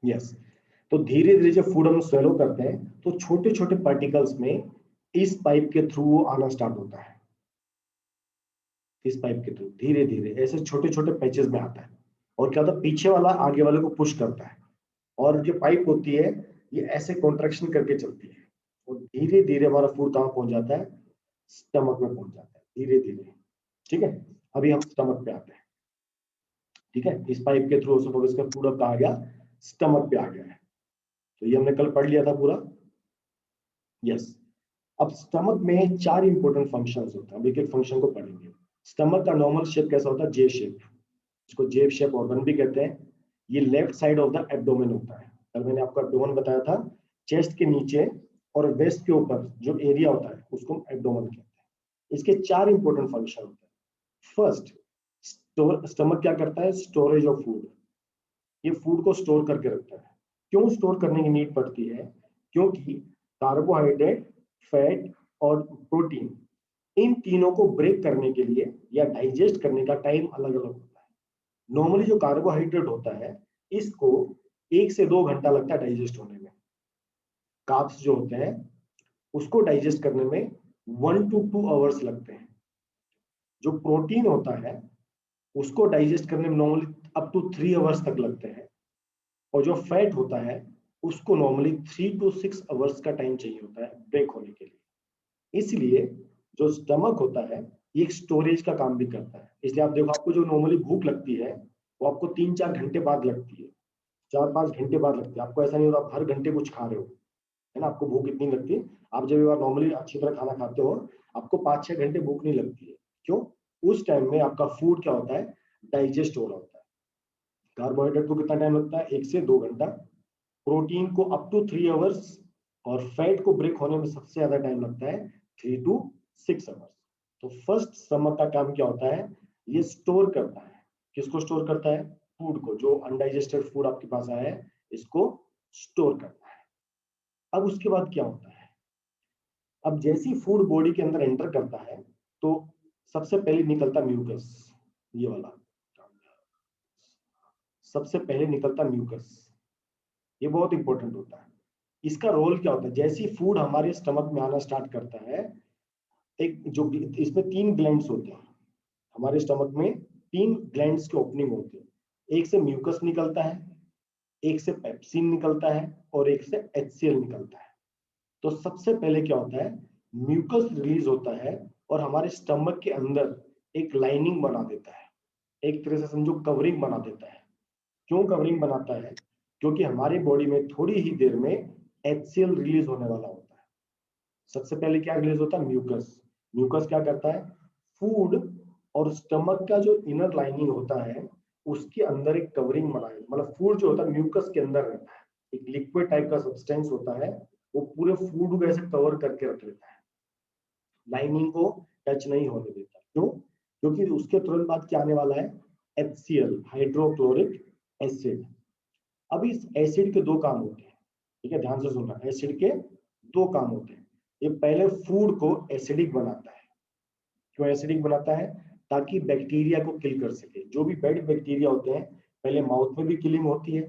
Yes, तो धीरे धीरे जब फूड हम स्वेलो करते हैं तो छोटे छोटे पार्टिकल्स में इस पाइप के थ्रू वो आना स्टार्ट होता है। इस पाइप के थ्रू धीरे धीरे ऐसे छोटे छोटे पैचेस में आता है, और क्या होता है, पीछे वाला आगे वाले को पुश करता है, और जो पाइप होती है ये ऐसे कॉन्ट्रैक्शन करके चलती है, और धीरे धीरे हमारा फूड कहाँ पहुंच जाता है, स्टमक में पहुंच जाता है धीरे धीरे। ठीक है, अभी हम स्टमक पे आते हैं। ठीक है, इस पाइप के थ्रू सपोज इसका फूड अब कहाँ आ गया, स्टमक पे आ गया है। तो ये हमने कल पढ़ लिया था पूरा। यस, अब स्टमक में 4 इंपॉर्टेंट फंक्शंस होते हैं, अब एक एक फंक्शन को पढ़ेंगे। स्टमक का नॉर्मल शेप कैसा होता है, जे शेप, इसको जे शेप ऑर्गन भी कहते हैं। ये left side of the abdomen होता है। कल मैंने आपको एब्डोमेन बताया था, चेस्ट के नीचे और वेस्ट के ऊपर जो एरिया होता है उसको हम एब्डोमेन कहते हैं। इसके 4 इंपॉर्टेंट फंक्शन होते हैं। फर्स्ट, स्टमक क्या करता है, स्टोरेज ऑफ फूड। ये फूड को स्टोर करके रखता है। क्यों स्टोर करने की नीड पड़ती है, क्योंकि कार्बोहाइड्रेट, फैट और प्रोटीन, इन तीनों को ब्रेक करने के लिए या डाइजेस्ट करने का टाइम अलग अलग होता है। नॉर्मली जो कार्बोहाइड्रेट होता है इसको 1 से 2 घंटा लगता है डाइजेस्ट होने में। कार्ब्स जो होते हैं उसको डाइजेस्ट करने में 1 to 2 आवर्स लगते हैं। जो प्रोटीन होता है उसको डाइजेस्ट करने में नॉर्मली अप टू 3 आवर्स तक लगते हैं, और जो फैट होता है उसको नॉर्मली 3 to 6 आवर्स का टाइम चाहिए होता है ब्रेक होने के लिए। इसलिए जो स्टमक होता है ये एक स्टोरेज का काम भी करता है। इसलिए आप देखो, आपको जो नॉर्मली भूख लगती है वो आपको 3-4 घंटे बाद लगती है, 4-5 घंटे बाद लगती है। आपको ऐसा नहीं होता आप हर घंटे कुछ खा रहे हो, है ना, आपको भूख इतनी लगती है। आप जब बार नॉर्मली अच्छी तरह खाना खाते हो आपको 5-6 घंटे भूख नहीं लगती है। क्यों, उस टाइम में आपका फूड क्या होता है, डाइजेस्ट हो रहा होता है। कार्बोहाइड्रेट को कितना टाइम लगता है, 1 से 2 घंटा, प्रोटीन को अप टू 3 आवर्स, और फैट को ब्रेक होने में सबसे ज्यादा टाइम लगता है 3 to 6 आवर्स। तो फर्स्ट स्टमक का काम क्या होता है, ये स्टोर करता है। किसको स्टोर करता है, फूड को, जो अनडाइजेस्टेड फूड आपके पास आया है इसको स्टोर करता है। अब उसके बाद क्या होता है, अब जैसी फूड बॉडी के अंदर एंटर करता है तो सबसे पहले निकलता म्यूकस, ये वाला सबसे पहले निकलता म्यूकस। ये बहुत इंपॉर्टेंट होता है। इसका रोल क्या होता है, जैसी फूड हमारे स्टमक में आना स्टार्ट करता है, एक जो इसमें 3 ग्लैंड्स होते हैं हमारे स्टमक में, 3 ग्लैंड्स के ओपनिंग होते हैं। एक से म्यूकस निकलता है, एक से पेप्सिन निकलता है, और एक से एचसीएल निकलता है। तो सबसे पहले क्या होता है, म्यूकस रिलीज होता है और हमारे स्टमक के अंदर एक लाइनिंग बना देता है, एक तरह से समझो कवरिंग बना देता है। क्यों कवरिंग बनाता है, क्योंकि हमारी बॉडी में थोड़ी ही देर में एचसीएल रिलीज होने वाला होता है। सबसे पहले क्या रिलीज होता है, म्यूकस। म्यूकस क्या करता है, फूड और स्टमक का जो इनर लाइनिंग होता है उसके अंदर एक कवरिंग बनाए, मतलब फूड जो होता है म्यूकस के अंदर रहता है, एक लिक्विड टाइप का सब्सटेंस होता है, वो पूरे फूड को ऐसे कवर करके रख लेता है, लाइनिंग को टच नहीं होने देता। क्यों, क्योंकि उसके तुरंत बाद क्या आने वाला है, HCl, हाइड्रोक्लोरिक एसिड। अब इस एसिड के 2 काम होते हैं। ठीक है, ध्यान से सुनना, एसिड के 2 काम होते हैं। ये पहले फूड को एसिडिक बनाता है। क्यों एसिडिक बनाता है, ताकि बैक्टीरिया को किल कर सके। जो भी बैड बैक्टीरिया होते हैं पहले माउथ में भी किलिंग होती है,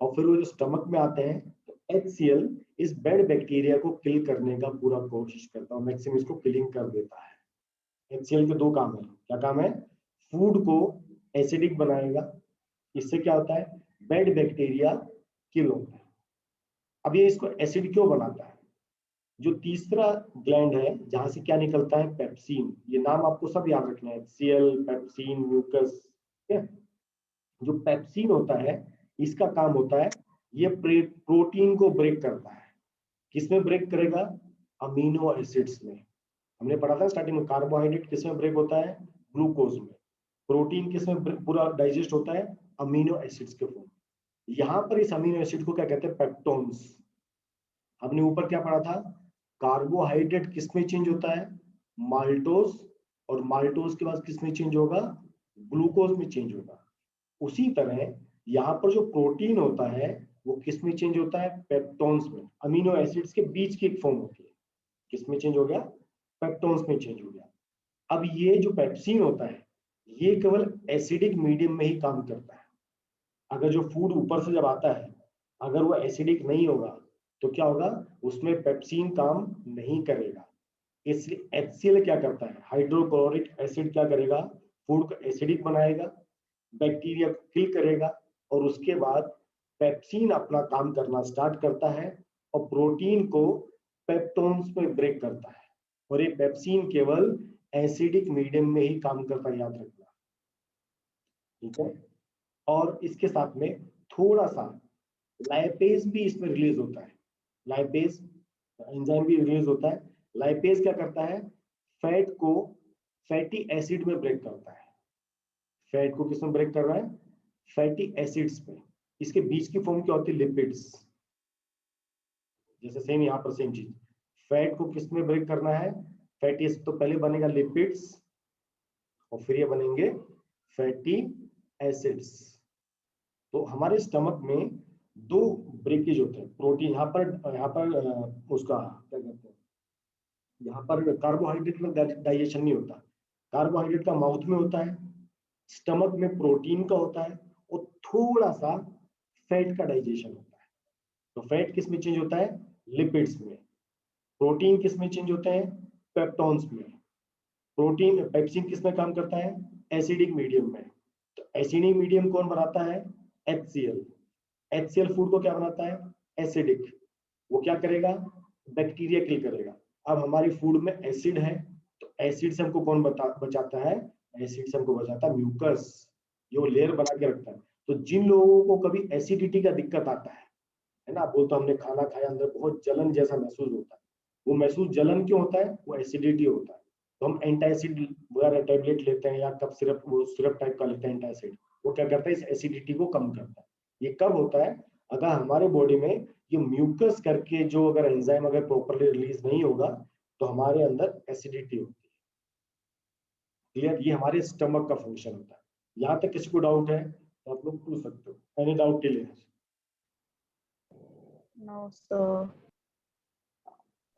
और फिर वो जो स्टमक में आते हैं तो HCl इस बैड बैक्टीरिया को किल करने का पूरा कोशिश करता है, मैक्सिमम इसको किलिंग कर देता है। HCl के 2 काम है। क्या काम है, फूड को एसिडिक बनाएगा, इससे क्या होता है, बैड बैक्टीरिया किल होता है। अब ये इसको एसिड क्यों बनाता है, जो तीसरा ग्लैंड है जहां से क्या निकलता है, पेप्सिन। ये नाम आपको सब याद रखना है, HCl, पेप्सिन, म्यूकस। जो पेप्सिन होता है इसका काम होता है ये प्रोटीन को ब्रेक करता है। किसमें ब्रेक करेगा, अमीनो एसिड्स में। हमने पढ़ा था स्टार्टिंग में, कार्बोहाइड्रेट किसमें ब्रेक होता है, ग्लूकोज में। प्रोटीन किसमें पूरा डाइजेस्ट होता है, अमीनो एसिड्स के फॉर्म। यहाँ पर इस अमीनो एसिड को क्या कहते हैं, पेप्टोन्स। हमने ऊपर क्या पढ़ा था, कार्बोहाइड्रेट किसमें चेंज होता है, माल्टोज, और माल्टोज के बाद किसमें चेंज होगा, ग्लूकोज में चेंज होगा। उसी तरह यहाँ पर जो प्रोटीन होता है वो किसमें चेंज होता है, पेप्टोन्स में। अमीनो एसिड्स के बीच की एक फॉर्म होती है, किसमें चेंज हो गया, पेप्टोन्स में चेंज हो गया। अब ये जो पेप्सिन होता है ये केवल एसिडिक मीडियम में ही काम करता है। अगर जो फूड ऊपर से जब आता है अगर वो एसिडिक नहीं होगा तो क्या होगा, उसमें पेप्सिन काम नहीं करेगा। इसलिए HCl क्या करता है, हाइड्रोक्लोरिक एसिड क्या करेगा, फूड को एसिडिक बनाएगा, बैक्टीरिया को किल करेगा और उसके बाद पेप्सिन अपना काम करना स्टार्ट करता है और प्रोटीन को पेप्टोन्स में ब्रेक करता है। और ये पेप्सिन केवल एसिडिक मीडियम में ही काम करता है, याद रखना, ठीक है। और इसके साथ में थोड़ा सा लाइपेज भी इसमें रिलीज होता है, लाइपेज एंजाइम भी रिलीज होता है। लाइपेज क्या करता है, फैट को फैटी एसिड में ब्रेक करता है। फैट को किसमें ब्रेक कर रहा है, फैटी एसिड्स में। इसके बीच की फॉर्म क्या होती है, लिपिड्स। जैसे सेम यहाँ पर सेम चीज, फैट को किसमें ब्रेक करना है, फैटी एसिड, तो पहले बनेगा लिपिड्स और फिर ये बनेंगे फैटी एसिड्स। तो हमारे स्टमक में दो ब्रेकेज होते हैं, प्रोटीन यहाँ पर उसका क्या कहते हैं, यहाँ पर कार्बोहाइड्रेट में डाइजेशन नहीं होता, कार्बोहाइड्रेट का माउथ में होता है, स्टमक में प्रोटीन का होता है और थोड़ा सा फैट का डाइजेशन होता है। तो फैट किस में चेंज होता है, लिपिड्स में। प्रोटीन किस में चेंज होता है, पेप्टोन्स में। प्रोटीन पेप्सिन किस में काम करता है, एसिडिक मीडियम में। तो एसिडिक मीडियम कौन बनाता है, HCl। HCl फूड को क्या बनाता है, एसिडिक। वो क्या करेगा, बैक्टीरिया किल करेगा। अब हमारी फूड में एसिड है तो एसिड से हमको कौन बचाता है, एसिड से हमको बचाता है म्यूकस, जो लेयर बना के रखता है। तो जिन लोगों को कभी एसिडिटी का दिक्कत आता है ना, बोलते हमने खाना खाया अंदर बहुत जलन जैसा महसूस होता है, वो महसूस जलन क्यों होता है, वो एसिडिटी होता है। तो हम एंटासिड वगैरह टैबलेट लेते हैं या कब सिरप, वो सिरप टाइप का लेते हैं एंटासिड, वो क्या करता है, इस एसिडिटी को कम करता है। ये कब होता है, अगर हमारे बॉडी में ये म्यूकस करके जो अगर एंजाइम अगर प्रॉपरली रिलीज नहीं होगा तो हमारे अंदर एसिडिटी होती है। क्लियर, ये हमारे स्टमक का फंक्शन होता है। यहाँ तक किसी को डाउट है तो आप लोग पूछ सकते हो, any doubt till here? No sir.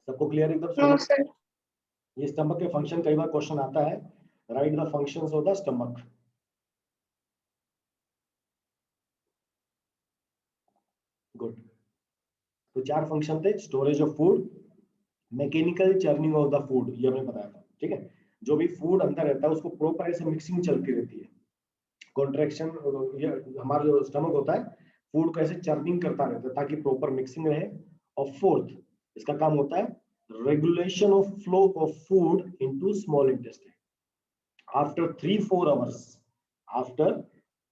सबको क्लियर एकदम? No sir. ये स्टमक के फंक्शन कई बार क्वेश्चन आता है, right the functions of the stomach. Good. तो चार फंक्शन थे, storage of food, mechanical churning of the food, ये हमने बताया था, ठीक है। जो भी फूड अंदर रहता है उसको प्रॉपर ऐसे मिक्सिंग चलती रहती है, कॉन्ट्रैक्शन, ये हमारा जो स्टमक होता है फूड को ऐसे चर्निंग करता रहता है ताकि प्रॉपर मिक्सिंग रहे। और फोर्थ इसका काम होता है regulation of flow of food into small intestine. After 3-4 hours, after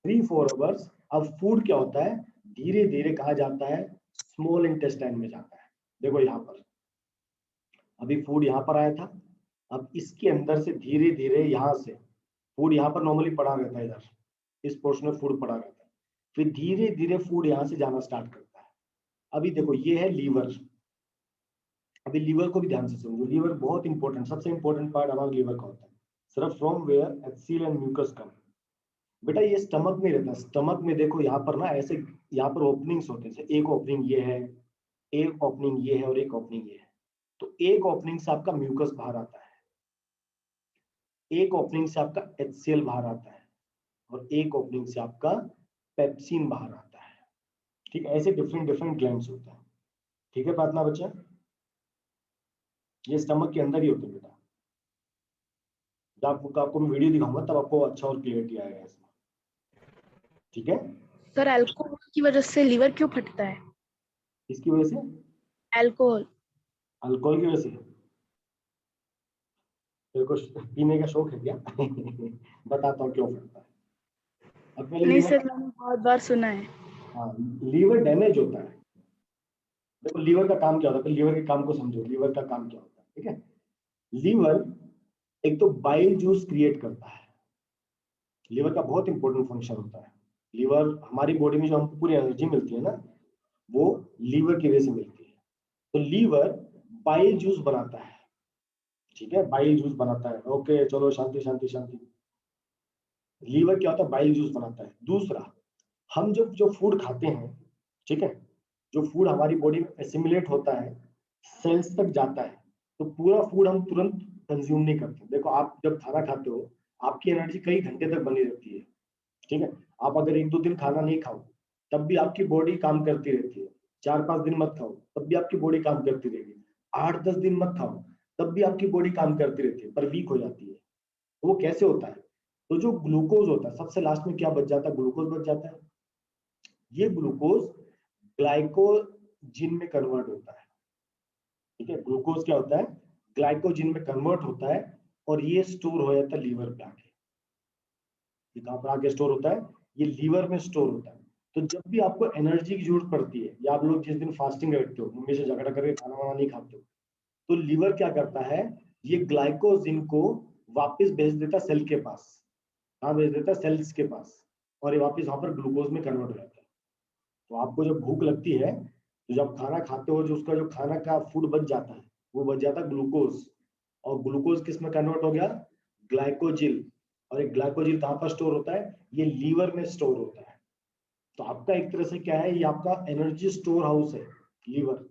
3-4 hours अब फूड क्या होता है, धीरे धीरे कहा जाता है स्मॉल इंटेस्टाइन में जाता है। देखो यहाँ पर अभी फूड यहाँ पर आया था, अब इसके अंदर से धीरे धीरे यहाँ से फूड यहाँ पर नॉर्मली पड़ा रहता है, इधर इस पोर्शन में फूड पड़ा रहता है, फिर धीरे धीरे फूड यहाँ से जाना स्टार्ट करता है। अभी देखो ये है लीवर, अभी लीवर को भी ध्यान से समझो, लीवर बहुत इंपॉर्टेंट, सबसे इंपॉर्टेंट पार्ट हमारा लीवर का होता है। सिर्फ from where HCl and mucus come. बेटा ये स्टमक में रहता है, स्टमक में देखो यहाँ पर ना ऐसे यहाँ पर ओपनिंग्स होते हैं, एक ओपनिंग ये है, एक ओपनिंग ये है और एक ओपनिंग ये है। तो एक ओपनिंग से आपका म्यूकस बाहर आता है, एक ओपनिंग से आपका HCl बाहर आता है और एक ओपनिंग से आपका पेप्सिन बाहर आता है, ठीक है। ऐसे डिफरेंट डिफरेंट ग्लैंड्स होते हैं, ठीक है प्रार्थना बच्चा। ये स्टमक के अंदर ही होते हैं बेटा, जब आपको मैं वीडियो दिखाऊंगा तब आपको अच्छा और क्लियरिटी आएगा इसमें, ठीक है। सर अल्कोहल की वजह से लीवर क्यों फटता है? इसकी वजह से, अल्कोहल। अल्कोहल की वजह से, तेरे को पीने का शौक है क्या? बताता हूँ क्यों फटता है। अब पहले नहीं लीवर, सर, मैंने बहुत बार सुना है। हाँ लीवर डैमेज होता है। देखो लीवर का काम क्या होता है, लीवर के काम को समझो, लीवर का काम क्या होता है, ठीक है। लीवर एक तो बाइल जूस क्रिएट करता है, लीवर का बहुत इंपॉर्टेंट फंक्शन होता है। लीवर हमारी बॉडी में जो हमको पूरी एनर्जी मिलती है ना, वो लीवर की वजह से मिलती है। तो लीवर बाइल जूस बनाता है, ठीक है, बाइल जूस बनाता है। ओके चलो शांति शांति शांति। लीवर क्या होता है, बाइल जूस बनाता है। दूसरा, हम जब जो फूड खाते हैं, ठीक है, जो फूड हमारी बॉडी में एसिमिलेट होता है, सेल्स तक जाता है, तो पूरा फूड हम तुरंत कंज्यूम नहीं करते। देखो आप जब खाना खाते हो आपकी एनर्जी कई घंटे तक बनी रहती है, ठीक है। आप अगर 1-2 दिन खाना नहीं खाओ तब भी आपकी बॉडी काम करती रहती है। 4-5 दिन मत खाओ तब भी आपकी बॉडी काम करती रहेगी। 8-10 दिन मत खाओ तब भी आपकी बॉडी काम करती रहती है, पर वीक हो जाती है। तो वो कैसे होता है? तो जो ग्लूकोज होता है सबसे लास्ट में क्या बच जाता है? ग्लूकोज बच जाता है। ये ग्लूकोज ग्लाइकोजिन में कन्वर्ट होता है, ठीक है। ग्लूकोज क्या होता है? ग्लाइकोजिन में कन्वर्ट होता है और ये स्टोर हो जाता है लीवर पे आके। ये कहाँ पर आके स्टोर होता है? ये लीवर में स्टोर होता है। तो जब भी आपको एनर्जी की जरूरत पड़ती है, या आप लोग जिस दिन फास्टिंग रखते हो, मम्मी से झगड़ा करके खाना वाना नहीं खाते हो, तो लीवर क्या करता है? ये ग्लाइकोजिन को वापस भेज देता है सेल के पास। कहाँ भेज देता है? सेल्स के पास। और ये वापस वहां पर ग्लूकोज में कन्वर्ट हो जाता है। तो आपको जब भूख लगती है तो जब खाना खाते हो, जो उसका जो खाना का फूड बच जाता है वो बच जाता है ग्लूकोज। और ग्लूकोज किस में कन्वर्ट हो गया? ग्लाइकोजिल। और एक ग्लाइकोजिल कहाँ पर स्टोर होता है? ये लीवर में स्टोर होता है। तो आपका एक तरह से क्या है, ये आपका एनर्जी स्टोर हाउस है लीवर।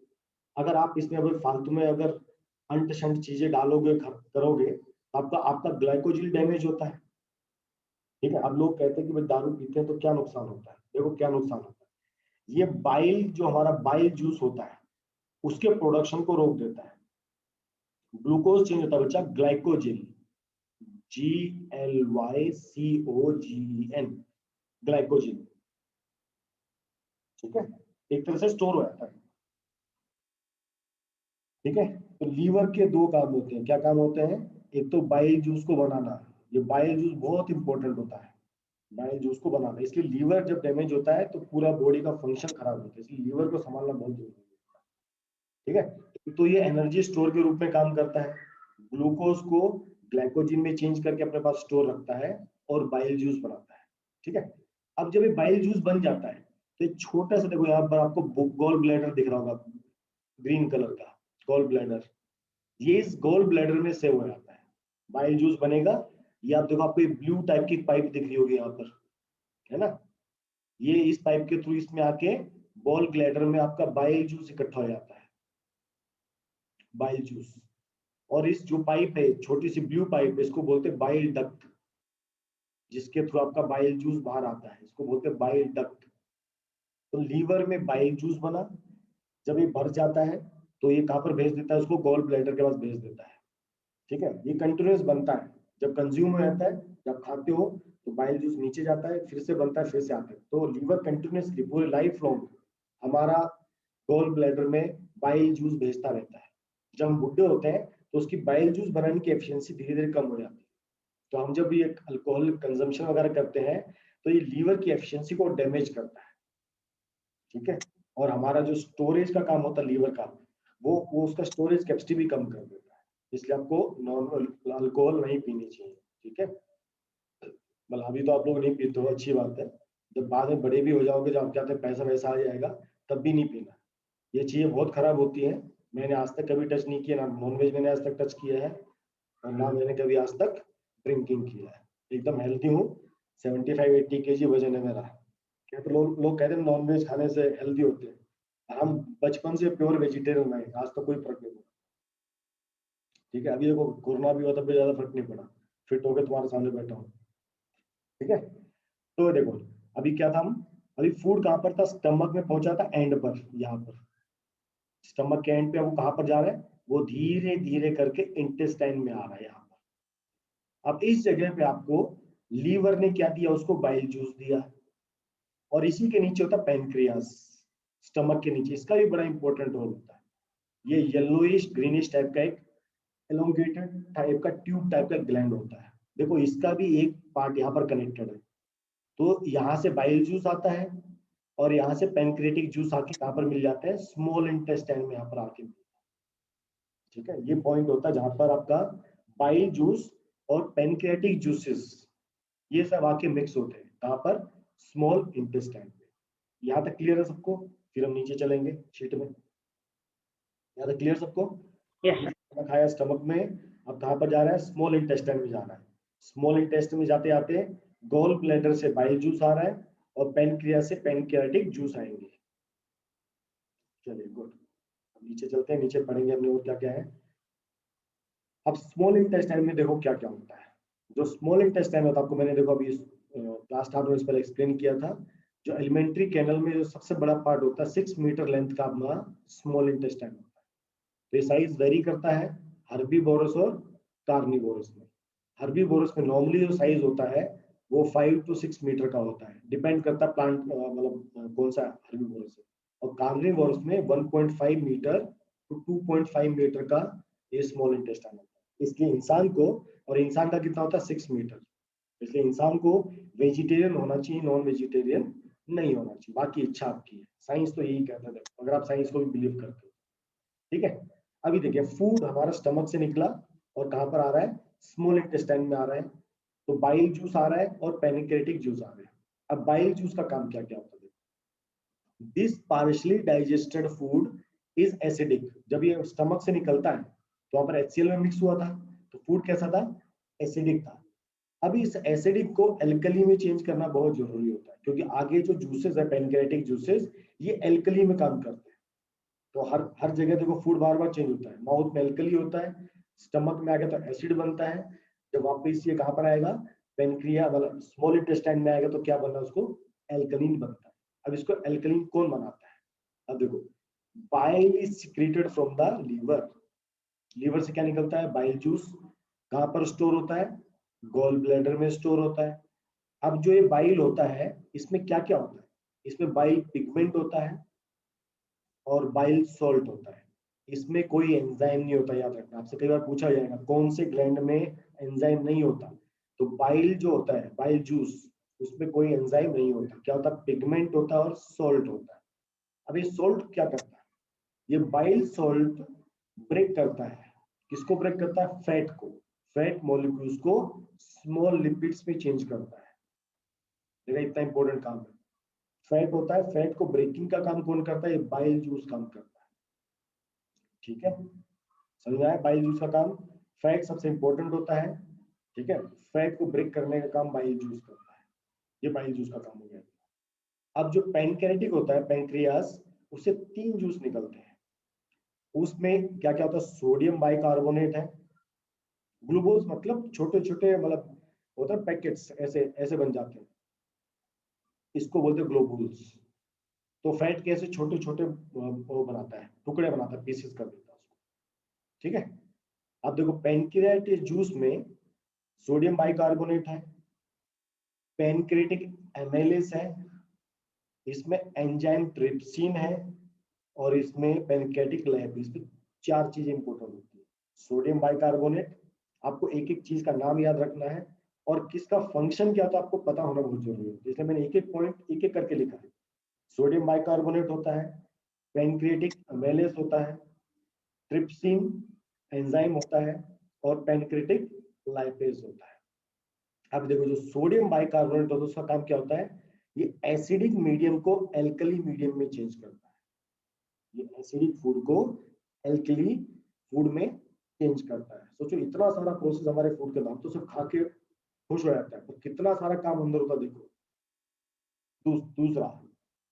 अगर आप इसमें अगर फालतू में अगर अंट शंट चीजें डालोगे करोगे तो आपका आपका ग्लाइकोजिल डैमेज होता है, ठीक है। अब लोग कहते हैं कि भाई दारू पीते हैं तो क्या नुकसान होता है? देखो क्या नुकसान होता है। ये बाइल, जो हमारा बाइल जूस होता है उसके प्रोडक्शन को रोक देता है। ग्लूकोज चेंज होता है बच्चा, ग्लाइकोजिन, GLYCOGEN, ग्लाइकोजिन, ठीक है। एक तरह से स्टोर हो जाता है, ठीक है। तो लीवर के दो काम होते हैं। क्या काम होते हैं? एक तो बाइल जूस को बनाना। ये बाइल जूस बहुत इंपॉर्टेंट होता है, बाइल जूस को बनाना। इसलिए लीवर जब डैमेज होता है तो पूरा बॉडी का फंक्शन खराब होता है, इसलिए लीवर को संभालना बहुत जरूरी है, ठीक है। तो ये एनर्जी स्टोर के रूप में काम करता है। ग्लूकोज को ग्लाइकोजिन में चेंज करके अपने पास स्टोर रखता है और बाइल जूस बनाता है, ठीक है। अब जब ये बाइल जूस बन जाता है तो एक छोटा सा, देखो यहाँ पर आपको गॉल ब्लैडर दिख रहा होगा, ग्रीन कलर का गॉल ब्लैडर, ये इस गॉल ब्लैडर में सेव हो जाता है। बाइल जूस बनेगा, ये आप देखो, आपको ब्लू टाइप की पाइप दिख रही होगी यहाँ पर, है ना। ये इस पाइप के थ्रू इसमें आके गॉल ब्लैडर में आपका बाइल जूस इकट्ठा हो जाता है, बाइल जूस। और इस जो पाइप है, छोटी सी ब्लू पाइप, इसको बोलते हैं बाइल डक्ट, जिसके थ्रू आपका बाइल जूस बाहर आता है, इसको बोलते हैं बाइल डक्ट। तो लीवर में बाइल जूस बना, जब ये भर जाता है तो ये कहाँ पर भेज देता है? उसको गॉल ब्लैडर के पास भेज देता है, ठीक है। ये कंटिन्यूस बनता है, जब कंज्यूम हो जाता है, जब खाते हो तो बाइल जूस नीचे जाता है, फिर से बनता है, फिर से आता है। तो लीवर कंटिन्यूसली पूरे लाइफ लॉन्ग हमारा गॉल ब्लैडर में बाइल जूस भेजता रहता है। जब हम बुढ़े होते हैं तो उसकी बाइल जूस बनाने की एफिशिएंसी धीरे धीरे कम हो जाती है। तो हम जब ये अल्कोहल कंजम्पशन वगैरह करते हैं तो ये लीवर की एफिशिएंसी को डैमेज करता है, ठीक है। और हमारा जो स्टोरेज का काम होता है लीवर का, वो उसका स्टोरेज कैपेसिटी भी कम कर देता है। इसलिए आपको नॉर्मल अल्कोहल नहीं पीनी चाहिए, ठीक है। मतलब अभी तो आप लोग नहीं पीते हो, अच्छी बात है। जब बाद में बड़े भी हो जाओगे, जब आपके हाथ में पैसा वैसा आ जाएगा, तब भी नहीं पीना। ये चीजें बहुत खराब होती हैं। मैंने आज तक कभी टच नहीं किया, ना नॉनवेज मैंने आज तक टच किया है, और ना मैंने कभी आज तक ड्रिंकिंग किया है। एकदम हेल्थी हूँ, 75-80 kg वजन है मेरा। क्या तो लोग कहते हैं नॉनवेज खाने से हेल्दी होते हैं, हम बचपन से प्योर वेजिटेरियन है, आज तक कोई फर्क नहीं पड़ा, ठीक है। अभी देखो कोरोना भी हुआ तब भी ज्यादा फर्क नहीं पड़ा, फिट होकर तुम्हारे सामने बैठा हूँ, ठीक है। तो देखो अभी क्या था, हम अभी फूड कहाँ पर था? स्टमक में पहुंचा था एंड पर, यहाँ पर स्टमक के एंड पे। वो कहाँ पर जा रहा है? वो धीरे धीरे करके इंटेस्टाइन में आ रहा है यहाँ पर। अब इस जगह पे आपको लीवर ने क्या दिया? उसको बाइल जूस दिया। और इसी के नीचे होता है पैनक्रियास, स्टमक के नीचे, इसका भी बड़ा इंपॉर्टेंट रोल होता है। ये येलोइश ग्रीनिश टाइप का एक एलोंगेटेड टाइप का ट्यूब टाइप का ग्लैंड होता है। देखो इसका भी एक पार्ट यहाँ पर कनेक्टेड है। तो यहाँ से बाइल जूस आता है और यहाँ से पैनक्रियाटिक जूस आके कहाँ पर मिल जाता है? स्मॉल इंटेस्टाइन में यहाँ पर आके, ठीक है। ये पॉइंट होता है जहां पर आपका बाइल जूस और पैनक्रियाटिक जूसेस ये सब आके मिक्स होते हैं, कहाँ पर? स्मॉल इंटेस्टाइन पे। यहाँ तक क्लियर है सबको? फिर हम नीचे चलेंगे शीट में। यहाँ तक क्लियर सबको? Yes. खाना खाया स्टमक में, अब कहाँ पर जा रहा है? स्मॉल इंटेस्टाइन में जा रहा है। स्मॉल इंटेस्टाइन में जाते जाते गॉल ब्लैडर से बाइल जूस आ रहा है और पैनक्रिया से पैनक्रियाटिक जूस आएंगे। चलिए गुड। नीचे चलते हैं, नीचे पढ़ेंगे हमने और क्या क्या है। अब स्मॉल इंटेस्टाइन में देखो क्या क्या होता है। जो स्मॉल इंटेस्टाइन होता है, आपको मैंने देखो अभी क्लास स्टार्ट होने से पहले एक्सप्लेन किया था, जो एलिमेंट्री कैनल में जो सबसे बड़ा पार्ट होता है 6 मीटर लेंथ का अपना स्मॉल इंटेस्टाइन होता है। तो ये साइज वेरी करता है हर्बीवोरस और कार्निवोरस में। हर्बीवोरस में नॉर्मली जो साइज होता है वो 5 to 6 मीटर का होता है, डिपेंड करता है प्लांट मतलब कौन सा हर्बीवोरस है। और कार्निवोरस में 1.5 मीटर to 2.5 मीटर का ये स्मॉल इंटेस्टाइन होता है। इसलिए इंसान को, और इंसान का कितना होता है 6 मीटर, इसलिए इंसान को वेजिटेरियन होना चाहिए, नॉन वेजिटेरियन नहीं होना चाहिए। बाकी इच्छा आपकी है, साइंस तो यही कहता है, अगर आप साइंस को भी बिलीव करते हो। ठीक है, अभी देखिए फूड हमारा स्टमक से निकला और कहां पर आ रहा है, स्मॉल इंटेस्टाइन में आ रहा है। तो बाइल जूस आ रहा है और पेनिक्रेटिक जूस आ रहा है। अब बाइल जूस का काम क्या क्या होता है, this partially digested food is acidic. जब ये स्टमक से निकलता है तो वहां पर HCl में मिक्स हुआ था, तो फूड कैसा था, एसिडिक था। अब इस एसिडिक को एल्कली में चेंज करना बहुत जरूरी होता है, क्योंकि आगे जो जूसेस है पेनक्रेटिक जूसेस, ये एल्कली में काम करते हैं। तो हर हर जगह देखो फूड बार बार चेंज होता है, माउथ में एल्कली होता है, स्टमक में आगे तो एसिड बनता है, जब वापस ये कहां पर आएगा, पेनक्रिया मतलब स्मॉल इंटेस्टाइन में आएगा तो क्या बनना है, उसको एल्कलीन बनता है। अब इसको एल्कलीन कौन बनाता है, अब देखो bile is secreted from the liver. Liver से क्या निकलता है, बाइल जूस। कहां पर स्टोर होता है, गॉल ब्लैडर में स्टोर होता है। अब जो ये बाइल होता है इसमें क्या क्या होता है, इसमें बाइल पिगमेंट होता है और बाइल सॉल्ट होता है। इसमें कोई एंजाइम नहीं होता, याद रखना, आपसे कई बार पूछा जाएगा कौन से ग्लैंड में एंजाइम नहीं होता। तो बाइल जो होता है, बाइल जूस, उसमें कोई एंजाइम नहीं होता। क्या होता है, पिगमेंट होता है और सॉल्ट होता है। अब ये सॉल्ट क्या करता है, ये बाइल सॉल्ट ब्रेक करता है, किसको ब्रेक करता है, फैट को। फैट मॉलिक्यूल्स को स्मॉल लिपिड्स में चेंज करता है। देखा इतना इंपॉर्टेंट काम है, फैट होता है, फैट को ब्रेकिंग का काम कौन करता है, ये बाइल जूस काम करता है। ठीक है, समझ में आया, बाइल जूस का काम, फैट सबसे इंपॉर्टेंट होता है। ठीक है, फैट को ब्रेक करने का काम बाइल जूस करता है, ये बाइल जूस का काम हो गया। अब जो पैनक्रेटिक होता है, पैंक्रियास, उससे 3 जूस निकलते हैं। उसमें क्या क्या होता है, सोडियम बाइकार्बोनेट है, ग्लूकोज मतलब छोटे छोटे मतलब होता है पैकेट्स, ऐसे ऐसे बन जाते हैं, इसको बोलते हैं ग्लोबुल्स। तो फैट कैसे छोटे छोटे वो बनाता है, टुकड़े बनाता है, पीसेस कर देता है उसको। ठीक है, अब देखो पैनक्रियाटिक जूस में सोडियम बाइकार्बोनेट है, पैनक्रेटिक एमाइलेज है, इसमें एंजाइम ट्रिप्सिन है, और इसमें पैनक्रेटिक लैप। इसमें 4 चीजें इंपॉर्टेंट होती है। सोडियम बाइकार्बोनेट, आपको एक एक चीज का नाम याद रखना है और किसका फंक्शन क्या था आपको पता होना बहुत जरूरी है, इसलिए मैंने एक एक पॉइंट एक एक करके लिखा है। सोडियम बाइकार्बोनेट होता है, पैनक्रेटिक एमाइलेज होता है, ट्रिप्सिन एंजाइम होता है, और पैनक्रेटिक लाइपेज होता है। अब देखो जो सोडियम बाइकार्बोनेट होता है उसका काम क्या होता है, ये एसिडिक मीडियम को एल्कली मीडियम में चेंज करता है। ये एसिडिक फूड को एल्कली फूड में चेंज करता है। सोचो इतना सारा प्रोसेस हमारे फूड के नाम तो सिर्फ खा के खुश हो जाता है, तो कितना सारा काम अंदर होता है देखो। दूसरा,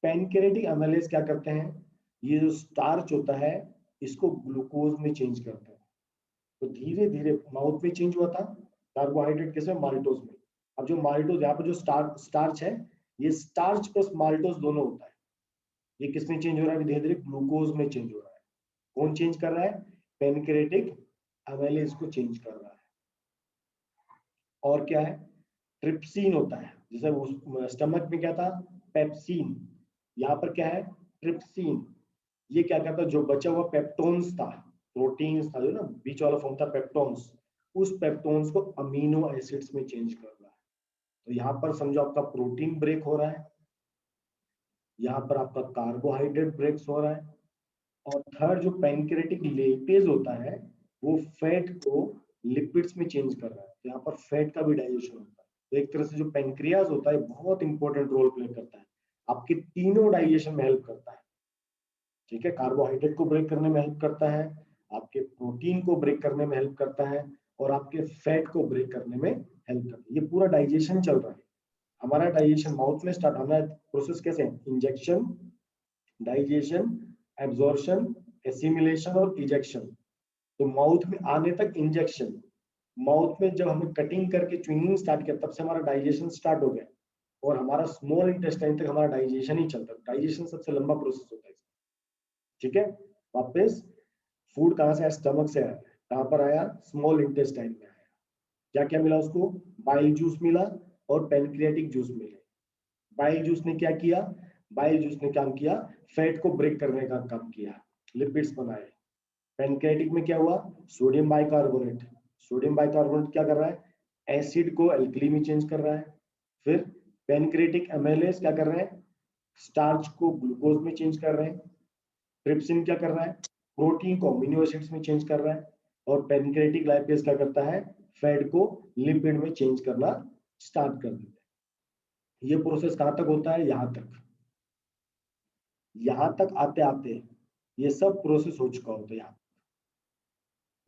पैनक्रेटिक एमाइलेज क्या करते हैं, ये जो स्टार्च होता है इसको ग्लूकोज में चेंज करते हैं। तो धीरे धीरे माउथ में चेंज हुआ था, कार्बोहाइड्रेट किसमें, माल्टोज में। अब जो माल्टोज यहाँ पर जो स्टार्च है, ये स्टार्च प्लस माल्टोज दोनों होता है, ये किसमें चेंज हो रहा है, धीरे धीरे ग्लूकोज में चेंज हो रहा है। कौन चेंज कर रहा है, पैनक्रेटिक एमाइलेज को चेंज कर रहा है। और क्या है, ट्रिप्सिन होता है, जैसे उस स्टमक में क्या था, पेप्सिन, यहाँ पर क्या है, ट्रिप्सिन। ये क्या करता है, जो बचा हुआ पेप्टोन्स था, प्रोटीन्स था जो ना बीच वाला फॉर्म था पेप्टोन्स, उस पेप्टोन्स को अमीनो एसिड्स में चेंज कर रहा है। तो यहाँ पर समझो आपका प्रोटीन ब्रेक हो रहा है, यहाँ पर आपका कार्बोहाइड्रेट ब्रेक्स हो रहा है, और थर्ड जो पैनक्रेटिक लेपेज होता है वो फैट को लिपिड्स में चेंज कर रहा है। तो यहाँ पर फैट का भी डाइजेशन होता है। तो एक तरह से जो पैनक्रियाज होता है बहुत इंपॉर्टेंट रोल प्ले करता है, आपके तीनों डाइजेशन में हेल्प करता है। ठीक है, कार्बोहाइड्रेट को ब्रेक करने में हेल्प करता है, आपके प्रोटीन को ब्रेक करने में हेल्प करता है, और आपके फैट को ब्रेक करने में हेल्प करता है। ये पूरा डाइजेशन चल रहा है हमारा, डाइजेशन माउथ में स्टार्ट, हमारा प्रोसेस कैसे है, इंजेक्शन, डाइजेशन, एब्जॉर्प्शन, एसिमिलेशन और इजेक्शन। तो माउथ में आने तक इंजेक्शन, माउथ में जब हमने कटिंग करके च्युइंगिंग स्टार्ट किया तब से हमारा डाइजेशन स्टार्ट हो गया, और हमारा स्मॉल इंटेस्टाइन तक हमारा डाइजेशन ही चलता है। डाइजेशन सबसे लंबा प्रोसेस होता है। ठीक है, वापस फूड कहाँ से आया? स्टमक से आया। कहाँ पर आया? स्मॉल इंटेस्टाइन में आया। क्या क्या मिला उसको? बाइल जूस मिला और पेनक्रियाटिक जूस मिले। बाइल जूस ने क्या किया? बाइल जूस ने काम किया, फैट को ब्रेक करने का काम किया, लिपिड्स बनाए। पेनक्रियाटिक में क्या हुआ? Sodium bicarbonate. सोडियम बाइकार्बोनेट क्या कर रहा है? एसिड को एल्कली में चेंज कर रहा है। फिर पेनक्रियाटिक एमाइलेज क्या कर रहे हैं? स्टार्च को ग्लूकोज में चेंज कर रहे हैं। ट्रिप्सिन क्या कर रहा है? प्रोटीन को अमीनो एसिड्स में चेंज कर रहा है। और पेनक्रियाटिक लाइपेज क्या करता है? फैट को लिपिड में चेंज करना स्टार्ट कर देता है। ये प्रोसेस कहां तक होता है? यहां तक। यहां तक आते आते ये सब प्रोसेस हो चुका होता है।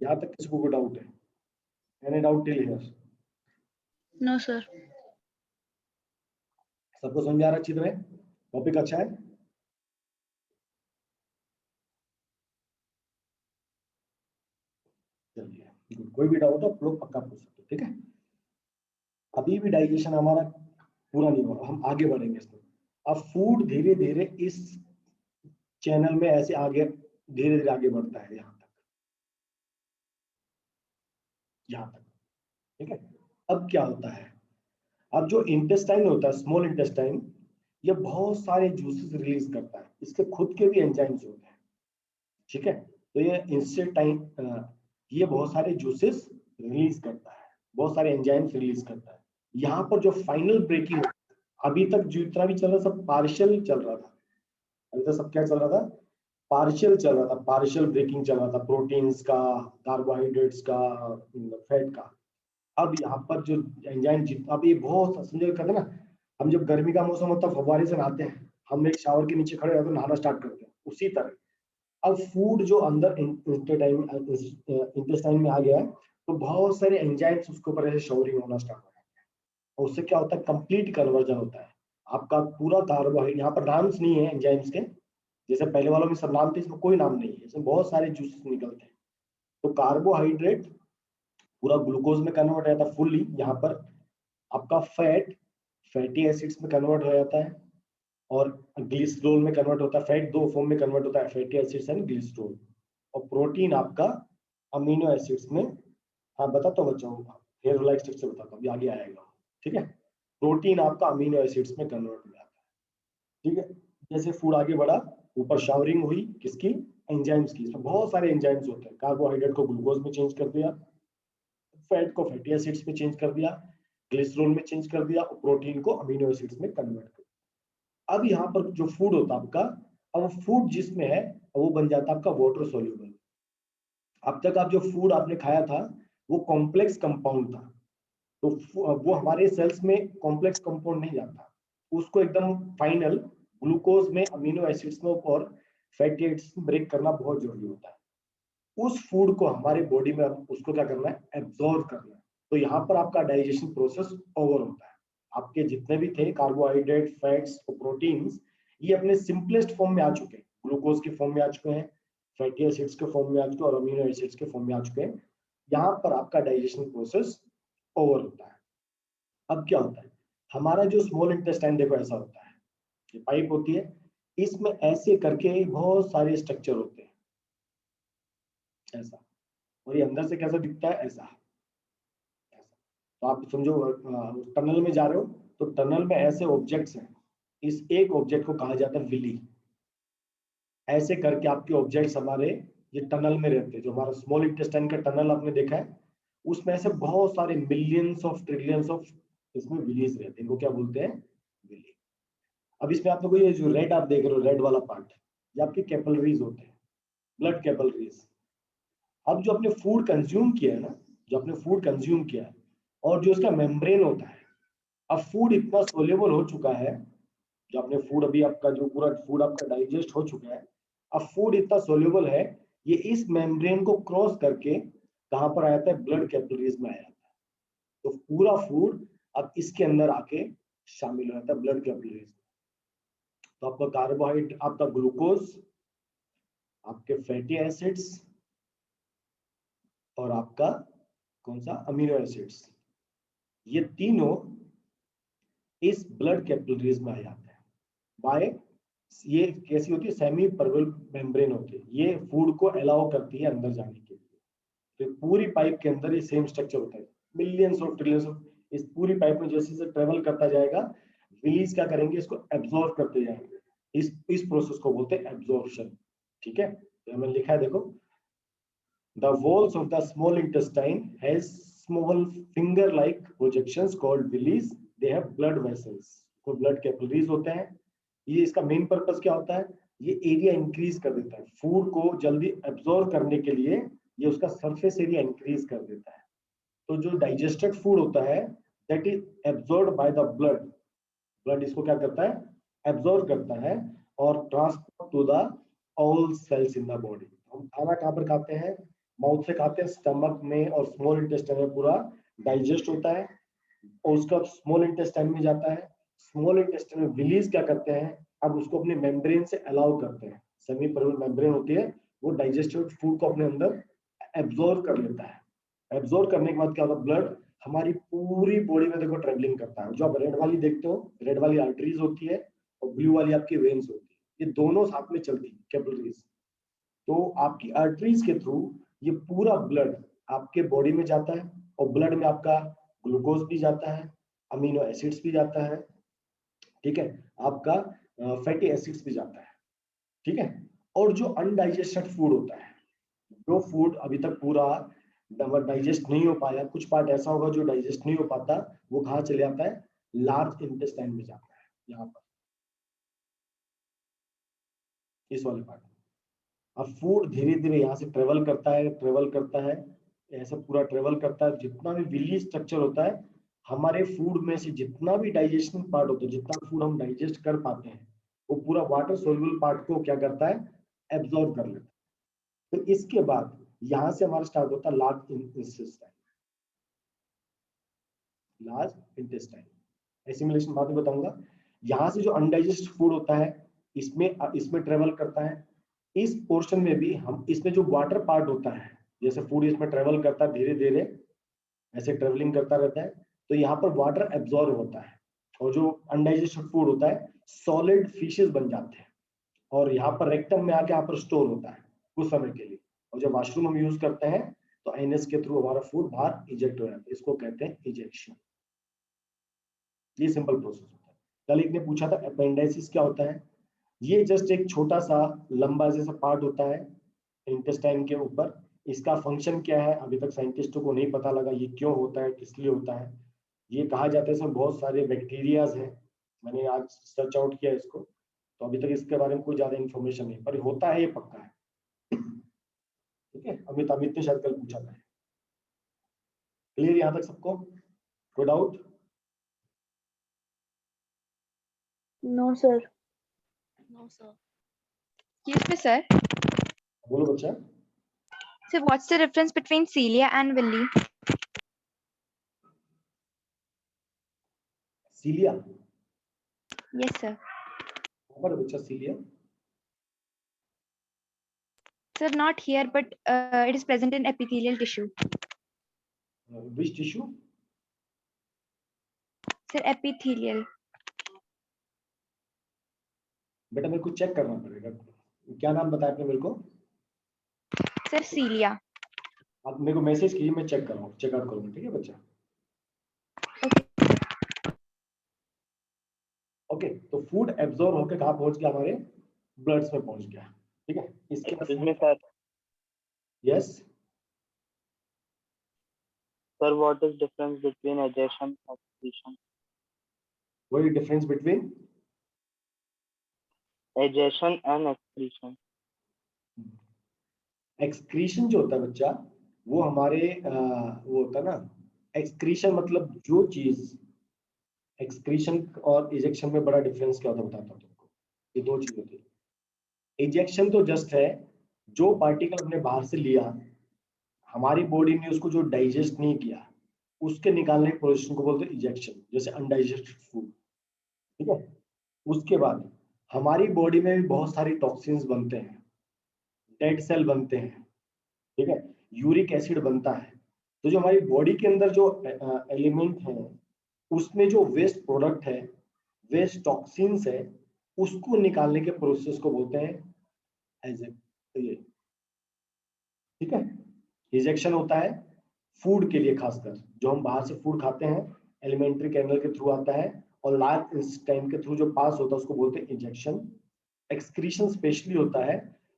यहां तक किसी को डाउट है? Any doubt till here? No sir. सबको समझ आ रहा है अच्छी तरह? टॉपिक अच्छा है? चलिए, good। कोई भी डाउट हो आप लोग पक्का पूछ सकते हो, ठीक है? अभी भी डाइजेशन हमारा पूरा नहीं हुआ, हम आगे बढ़ेंगे इसमें। अब फूड धीरे धीरे इस चैनल में ऐसे आगे धीरे धीरे आगे बढ़ता है यहाँ तक, यहाँ तक। ठीक है, अब क्या होता है? अब जो इंटेस्टाइन होता है, स्मॉल इंटेस्टाइन, ये बहुत सारे जूसेस रिलीज करता है। इसके खुद के भी एंजाइम्स होते हैं। ठीक है, तो ये इंस्टेटाइन ये बहुत सारे जूसेस रिलीज करता है, बहुत सारे एंजाइम्स रिलीज करता है। यहाँ पर जो फाइनल ब्रेकिंग, अभी तक जितना भी चल रहा सब पार्शियल चल रहा था। अभी तक सब क्या चल रहा था? पार्शियल चल रहा था, पार्शियल ब्रेकिंग चल रहा था, प्रोटीन्स का, कार्बोहाइड्रेट्स का, फैट का। अब यहाँ पर जो एंजाइम जितना, अब ये बहुत समझो, कहते हैं ना, हम जब गर्मी का मौसम होता है फव्वारे से नहाते हैं, हम एक शावर के नीचे खड़े होकर नहाना स्टार्ट करते हैं, उसी तरह अब फूड जो अंदर इंटेस्टाइन में आ गया है, तो बहुत सारे एंजाइम्स उसके ऊपर ऐसे शोरिंग होना स्टार्ट हो जाते हैं, और उससे क्या होता है? कंप्लीट कन्वर्जन होता है। आपका पूरा कार्बोहाइड्रेट, यहाँ पर नाम्स नहीं है एंजाइम्स के, जैसे पहले वालों में सब नाम थे, इसमें कोई नाम नहीं है, इसमें बहुत सारे जूसेस निकलते हैं। तो कार्बोहाइड्रेट पूरा ग्लूकोज में कन्वर्ट हो जाता है फुल्ली। यहाँ पर आपका फैट फैटी एसिड्स में कन्वर्ट हो जाता है, और ग्लिसरॉल में कन्वर्ट होता है। फैट दो फॉर्म में कन्वर्ट होता है, फैटी एसिड्स एंड ग्लिसरॉल। और प्रोटीन आपका अमीनो एसिड्स में, हाँ बताता हूँ बच्चों, हेयर लाइक स्ट्रक्चर बताता हूँ, अभी आगे आएगा। ठीक है, प्रोटीन आपका अमीनो एसिड्स में कन्वर्ट हो जाता है। ठीक है, जैसे फूड आगे बढ़ा, ऊपर शावरिंग हुई किसकी? एंजाइम्स की। इसमें बहुत सारे एंजाइम्स होते हैं। कार्बोहाइड्रेट को ग्लूकोज में चेंज कर दिया, फैट को फैटी एसिड्स में चेंज कर दिया, ग्लिसरॉल में चेंज कर दिया, और प्रोटीन को अमीनो एसिड्स में कन्वर्ट कर दिया। अब यहाँ पर जो फूड होता है आपका, अब फूड जिसमें है वो बन जाता है आपका वाटर सोल्यूबल। अब तक आप जो फूड आपने खाया था वो कॉम्प्लेक्स कंपाउंड था, तो वो हमारे सेल्स में कॉम्प्लेक्स कंपाउंड नहीं जाता, उसको एकदम फाइनल ग्लूकोज में, अमीनो एसिड्स में और फैटी एसिड्स में ब्रेक करना बहुत जरूरी होता है। उस फूड को हमारे बॉडी में उसको क्या करना है? एब्जॉर्ब करना है। तो यहाँ पर आपका डाइजेशन प्रोसेस ओवर होता है। आपके जितने भी थे कार्बोहाइड्रेट, फैट्स और प्रोटीन्स, ये अपने सिंपलेस्ट फॉर्म में आ चुके हैं, ग्लूकोज के फॉर्म में आ चुके हैं, फैटी एसिड्स के फॉर्म में आ चुके हैं, और अमीनो एसिड्स के फॉर्म में आ चुके हैं। यहाँ पर आपका डाइजेशन प्रोसेस ओवर होता है। अब क्या होता है? हमारा जो स्मॉल इंटेस्टाइन देखो ऐसा होता है, ये पाइप होती है, इसमें ऐसे करके बहुत सारे स्ट्रक्चर होते हैं, ऐसा। और ये अंदर से कैसा दिखता है? ऐसा, ऐसा। तो आप समझो टनल में जा रहे हो, तो टनल में ऐसे ऑब्जेक्ट्स हैं, इस एक ऑब्जेक्ट को कहा जाता है विली। ऐसे करके आपके ऑब्जेक्ट्स हमारे ये टनल में रहते हैं। जो हमारा स्मॉल इंटेस्टाइन का टनल आपने देखा है, उसमें ऐसे बहुत सारे मिलियंस ऑफ ट्रिलियंस ऑफ इसमें विलीज रहते हैं, इनको क्या बोलते हैं? विली। अब इसमें आप लोग ये जो रेड आप देख रहे हो, रेड वाला पार्ट, ये आपके कैपिलरीज होते हैं, ब्लड कैपिलरीज। अब जो आपने फूड कंज्यूम किया है ना, जो आपने फूड कंज्यूम किया है, और जो इसका मेम्ब्रेन होता है, अब फूड इतना सोलेबल हो चुका है, जो आपने फूड, अभी आपका जो पूरा फूड आपका डाइजेस्ट हो चुका है, अब फूड इतना सोल्यूबल है, ये इस मेम्ब्रेन को क्रॉस करके कहां पर आ जाता है? ब्लड कैपिलरीज में आ जाता है। तो पूरा फूड अब इसके अंदर आके शामिल हो जाता है, ब्लड कैपिलरीज। तो आपका कार्बोहाइड्रेट, आपका ग्लूकोज, आपके फैटी एसिड्स, और आपका कौन सा अमीनो एसिड्स, ये तीनों इस ब्लड कैपिलरीज में आ जाते हैं बाय, ये कैसी होती है, सेमी परवल मेम्ब्रेन होती है, ये फूड को अलाउ करती है अंदर जाने के लिए। तो पूरी पाइप के अंदर ये सेम स्ट्रक्चर होता है, मिलियंस ऑफ ट्रिलियंस ऑफ, इस पूरी पाइप में जैसे जैसे ट्रेवल करता जाएगा, विलीज क्या करेंगे, इसको एब्जॉर्ब करते जाएंगे, इस प्रोसेस को बोलते हैं एब्जॉर्प्शन। ठीक है, तो हमने लिखा है देखो, the walls of the small intestine has small finger like projections called villi, they have blood vessels, तो blood capillaries होते हैं। ये इसका मेन पर्पस क्या होता है, ये एरिया इंक्रीज कर देता है, फूड को जल्दी एब्जॉर्ब करने के लिए ये उसका सरफेस एरिया इंक्रीज कर देता है। तो जो डाइजेस्टेड फूड होता है that is absorb by the blood, blood इसको क्या करता है, एब्जॉर्ब करता है और transport to the all cells in the body. हम खाना कहाँ पर खाते हैं, माउथ से खाते हैं, स्टमक में और स्मॉल इंटेस्टाइन में पूरा डाइजेस्ट होता है और उसका स्मॉल इंटेस्टाइन में जाता है। स्मॉल इंटेस्टाइन में विलीज क्या करते हैं, अब उसको अपने मेम्ब्रेन से अलाउ करते हैं, सेमी परवल मेम्ब्रेन होती है, वो डाइजेस्टेड फूड को अपने अंदर एब्जॉर्ब कर लेता है। एब्जॉर्ब करने के बाद क्या होता है, ब्लड हमारी पूरी बॉडी में देखो ट्रेवलिंग करता है। जो आप रेड वाली देखते हो, रेड वाली आर्टरीज होती है और ब्लू वाली आपकी वेन्स होती है, ये दोनों साथ में चलती है कैपिलरीज। तो आपकी आर्टरीज के थ्रू ये पूरा ब्लड आपके बॉडी में जाता है और ब्लड में आपका ग्लूकोज भी जाता है, अमीनो एसिड्स भी जाता है, ठीक है, आपका फैटी एसिड्स भी जाता है, ठीक है। और जो अनडाइजेस्टेड फूड होता है, जो फूड अभी तक पूरा डाइजेस्ट नहीं हो पाया, कुछ पार्ट ऐसा होगा जो डाइजेस्ट नहीं हो पाता, वो कहाँ चले जाता है, लार्ज इंटेस्टाइन में जाता है, यहाँ पर इस वाले पार्ट। अब फूड धीरे धीरे यहाँ से ट्रेवल करता है, ट्रेवल करता है, ऐसा पूरा ट्रेवल करता है, जितना भी विली स्ट्रक्चर होता है, हमारे फूड में से जितना भी डाइजेशन पार्ट होता है, जितना फूड हम डाइजेस्ट कर पाते हैं, वो पूरा वाटर सोल्यूबल पार्ट को क्या करता है, एब्जॉर्ब कर लेता है। तो इसके बाद यहाँ से हमारा स्टार्ट होता है large intestine, large intestine. Assimilation बाद में बताऊंगा। यहाँ से जो अनडाइजेस्ट फूड होता है, इसमें ट्रेवल करता है। इस पोर्शन में भी हम, इसमें जो वाटर पार्ट होता है, जैसे फूड इसमें ट्रेवल करता है धीरे धीरे ऐसे ट्रेवलिंग करता रहता है, तो यहाँ पर वाटर एब्जॉर्ब होता है और जो अनडाइजेस्टेड फूड होता है सॉलिड फिशेस बन जाते हैं और यहाँ पर रेक्टम में आके यहाँ पर स्टोर होता है कुछ समय के लिए। और जब वॉशरूम हम यूज करते हैं तो एनएस के थ्रू हमारा फूड बाहर इजेक्ट हो जाता है, इसको कहते हैं इजेक्शन। ये सिंपल प्रोसेस होता है। कल एक ने पूछा था अपेंडिसाइटिस क्या होता है, ये जस्ट एक छोटा सा लंबा जैसा पार्ट होता है इंटेस्टाइन के ऊपर। इसका फंक्शन क्या है अभी तक साइंटिस्टों को नहीं पता लगा, ये क्यों होता है, किस लिए होता है। ये कहा जाता है इसमें बहुत सारे बैक्टीरियाज हैं, मैंने आज सर्च आउट किया इसको, तो अभी तक इसके बारे में कोई ज्यादा इन्फॉर्मेशन नहीं, पर होता है, ये पक्का है। ठीक है, अमित ने शायद कल पूछा था। क्लियर यहाँ तक सबको, कोई doubt? No, sir. No, sir. Excuse me, sir. बोलो बच्चा। So, what's the difference between cilia and villi? सीलिया, Yes, sir. कहाँ पर है बच्चा सीलिया? Sir, not here, but it is present in epithelial tissue. Which tissue? Sir, epithelial. बेटा मेरे को check करना पड़ेगा, क्या नाम बताया आपने मेरे को? Sir, cilia. आप मेरे को मैसेज कीजिए, मैं चेक करूँ, चेकआउट करूँगा, ठीक है बच्चा? ओके, तो फूड एब्जॉर्ब होकर कहाँ पहुंच गया, हमारे ब्लड्स में पहुंच गया, ठीक है। इसके sir yes sir what is difference between egestion and excretion? What is difference between egestion and excretion? Excretion जो होता है बच्चा, वो हमारे वो होता है ना, एक्सक्रीशन मतलब जो चीज, एक्सक्रीशन और इजेक्शन में बड़ा डिफरेंस क्या होता है बताता हूँ तुमको। ये दो चीज होती है। इजेक्शन तो जस्ट है जो पार्टिकल हमने बाहर से लिया, हमारी बॉडी ने उसको जो डाइजेस्ट नहीं किया, उसके निकालने के प्रोसेस को बोलते हैं इजेक्शन, जैसे अनडाइजेस्टेड फूड, ठीक है। उसके बाद हमारी बॉडी में भी बहुत सारी टॉक्सिन्स बनते हैं, डेड सेल बनते हैं, ठीक है। यूरिक एसिड बनता है। तो जो हमारी बॉडी के अंदर जो एलिमेंट है उसमें जो वेस्ट प्रोडक्ट है, वेस्ट टॉक्सिन्स है, उसको निकालने के प्रोसेस को बोलते हैं ये, ठीक है। इजेक्शन होता है फूड के लिए, खासकर जो हम बाहर से फूड खाते हैं एलिमेंट्री कैनल के थ्रू आता है, और लार्ज इंटेस्टाइन के थ्रू जो पास होता है उसको बोलते हैं इंजेक्शन। एक्सक्रीशन स्पेशली होता है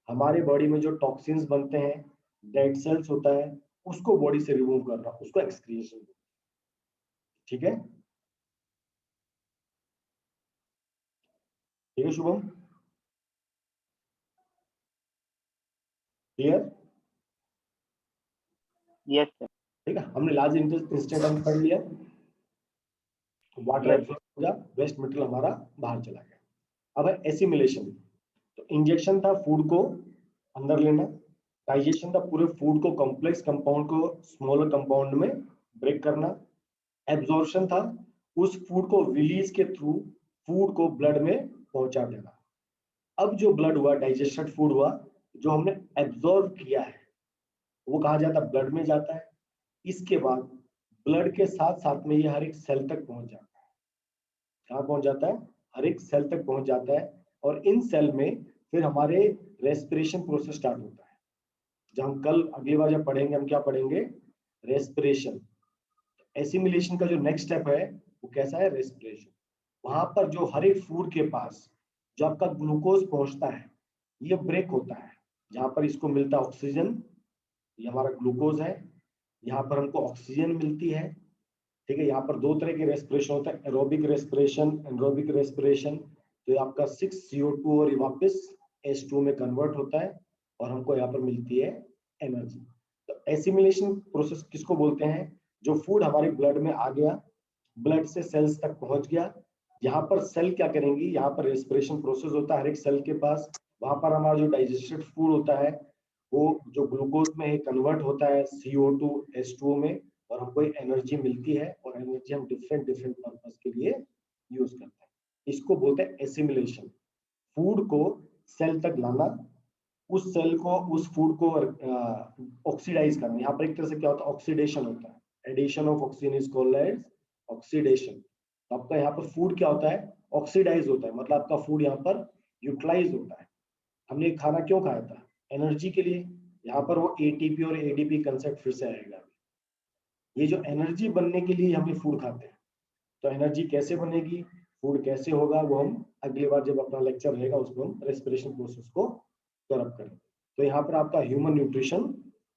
हमारे बॉडी में जो टॉक्सिन्स बनते हैं, डेड सेल्स होता है, उसको बॉडी से रिमूव करना, उसको एक्सक्रीशन, ठीक है। ठीक है शुभम, क्लियर? Yes, sir. ठीक है, हमने लार्ज इंस्टेंट हम पढ़ लिया, वाटर एब्जॉर्ब हो गया, वेस्ट मटेरियल हमारा बाहर चला गया। अब है एसिमिलेशन। तो इंजेक्शन था फूड को अंदर लेना, डाइजेशन था पूरे फूड को, कॉम्प्लेक्स कंपाउंड को स्मॉलर कंपाउंड में ब्रेक करना, एब्जॉर्प्शन था उस फूड को रिलीज के थ्रू फूड को ब्लड में पहुंचा देना। अब जो ब्लड हुआ, डाइजेस्टेड फूड हुआ, जो हमने एब्जॉर्ब किया है वो कहा जाता है ब्लड में जाता है। इसके बाद ब्लड के साथ साथ में ये हर एक सेल तक पहुंच जाता है। कहाँ पहुंच जाता है? हर एक सेल तक पहुंच जाता है, और इन सेल में फिर हमारे रेस्पिरेशन प्रोसेस स्टार्ट होता है। जब हम कल अगली बार जब पढ़ेंगे, हम क्या पढ़ेंगे? रेस्पिरेशन। एसिमिलेशन का जो नेक्स्ट स्टेप है वो कैसा है? रेस्पिरेशन। वहां पर जो हर एक फूड के पास जो आपका ग्लूकोज पहुंचता है, ये ब्रेक होता है। जहां पर इसको मिलता है ऑक्सीजन, ये हमारा ग्लूकोज है, यहाँ पर हमको ऑक्सीजन मिलती है, ठीक है। यहाँ पर दो तरह के रेस्पिरेशन होता है, एरोबिक रेस्पिरेशन, एनरोबिक रेस्पिरेशन। तो ये आपका 6CO2 और ये वापस H2 में कन्वर्ट होता है और हमको यहाँ पर मिलती है एनर्जी। तो एसिमिलेशन प्रोसेस किसको बोलते हैं? जो फूड हमारे ब्लड में आ गया, ब्लड से सेल्स तक पहुंच गया, यहाँ पर सेल क्या करेंगी? यहाँ पर रेस्पिरेशन प्रोसेस होता है हर एक सेल के पास। वहां पर हमारा जो डाइजेस्टेड फूड होता है वो जो ग्लूकोज में कन्वर्ट होता है CO2 H2O में, और हमको एनर्जी मिलती है, और एनर्जी हम डिफरेंट डिफरेंट पर्पस के लिए यूज करते हैं। इसको बोलते हैं एसिमिलेशन। फूड को सेल तक लाना, उस सेल को, उस फूड को ऑक्सीडाइज करना। यहाँ पर एक तरह से क्या होता है? ऑक्सीडेशन होता है। Addition of oxygen is called as oxidation. तो आपका यहाँ पर फूड क्या होता है? ऑक्सीडाइज होता है, मतलब आपका फूड यहाँ पर यूटिलाइज होता है। हमने खाना क्यों खाया था? एनर्जी के लिए। यहाँ पर वो ATP और ADP कंसेप्ट फिर से आएगा। ये जो एनर्जी बनने के लिए हमने फूड खाते हैं, तो एनर्जी कैसे बनेगी, फूड कैसे होगा, वो हम अगली बार जब अपना लेक्चर रहेगा उसमें हम रेस्पिरेशन प्रोसेस को कवर करेंगे। तो यहाँ पर आपका ह्यूमन न्यूट्रिशन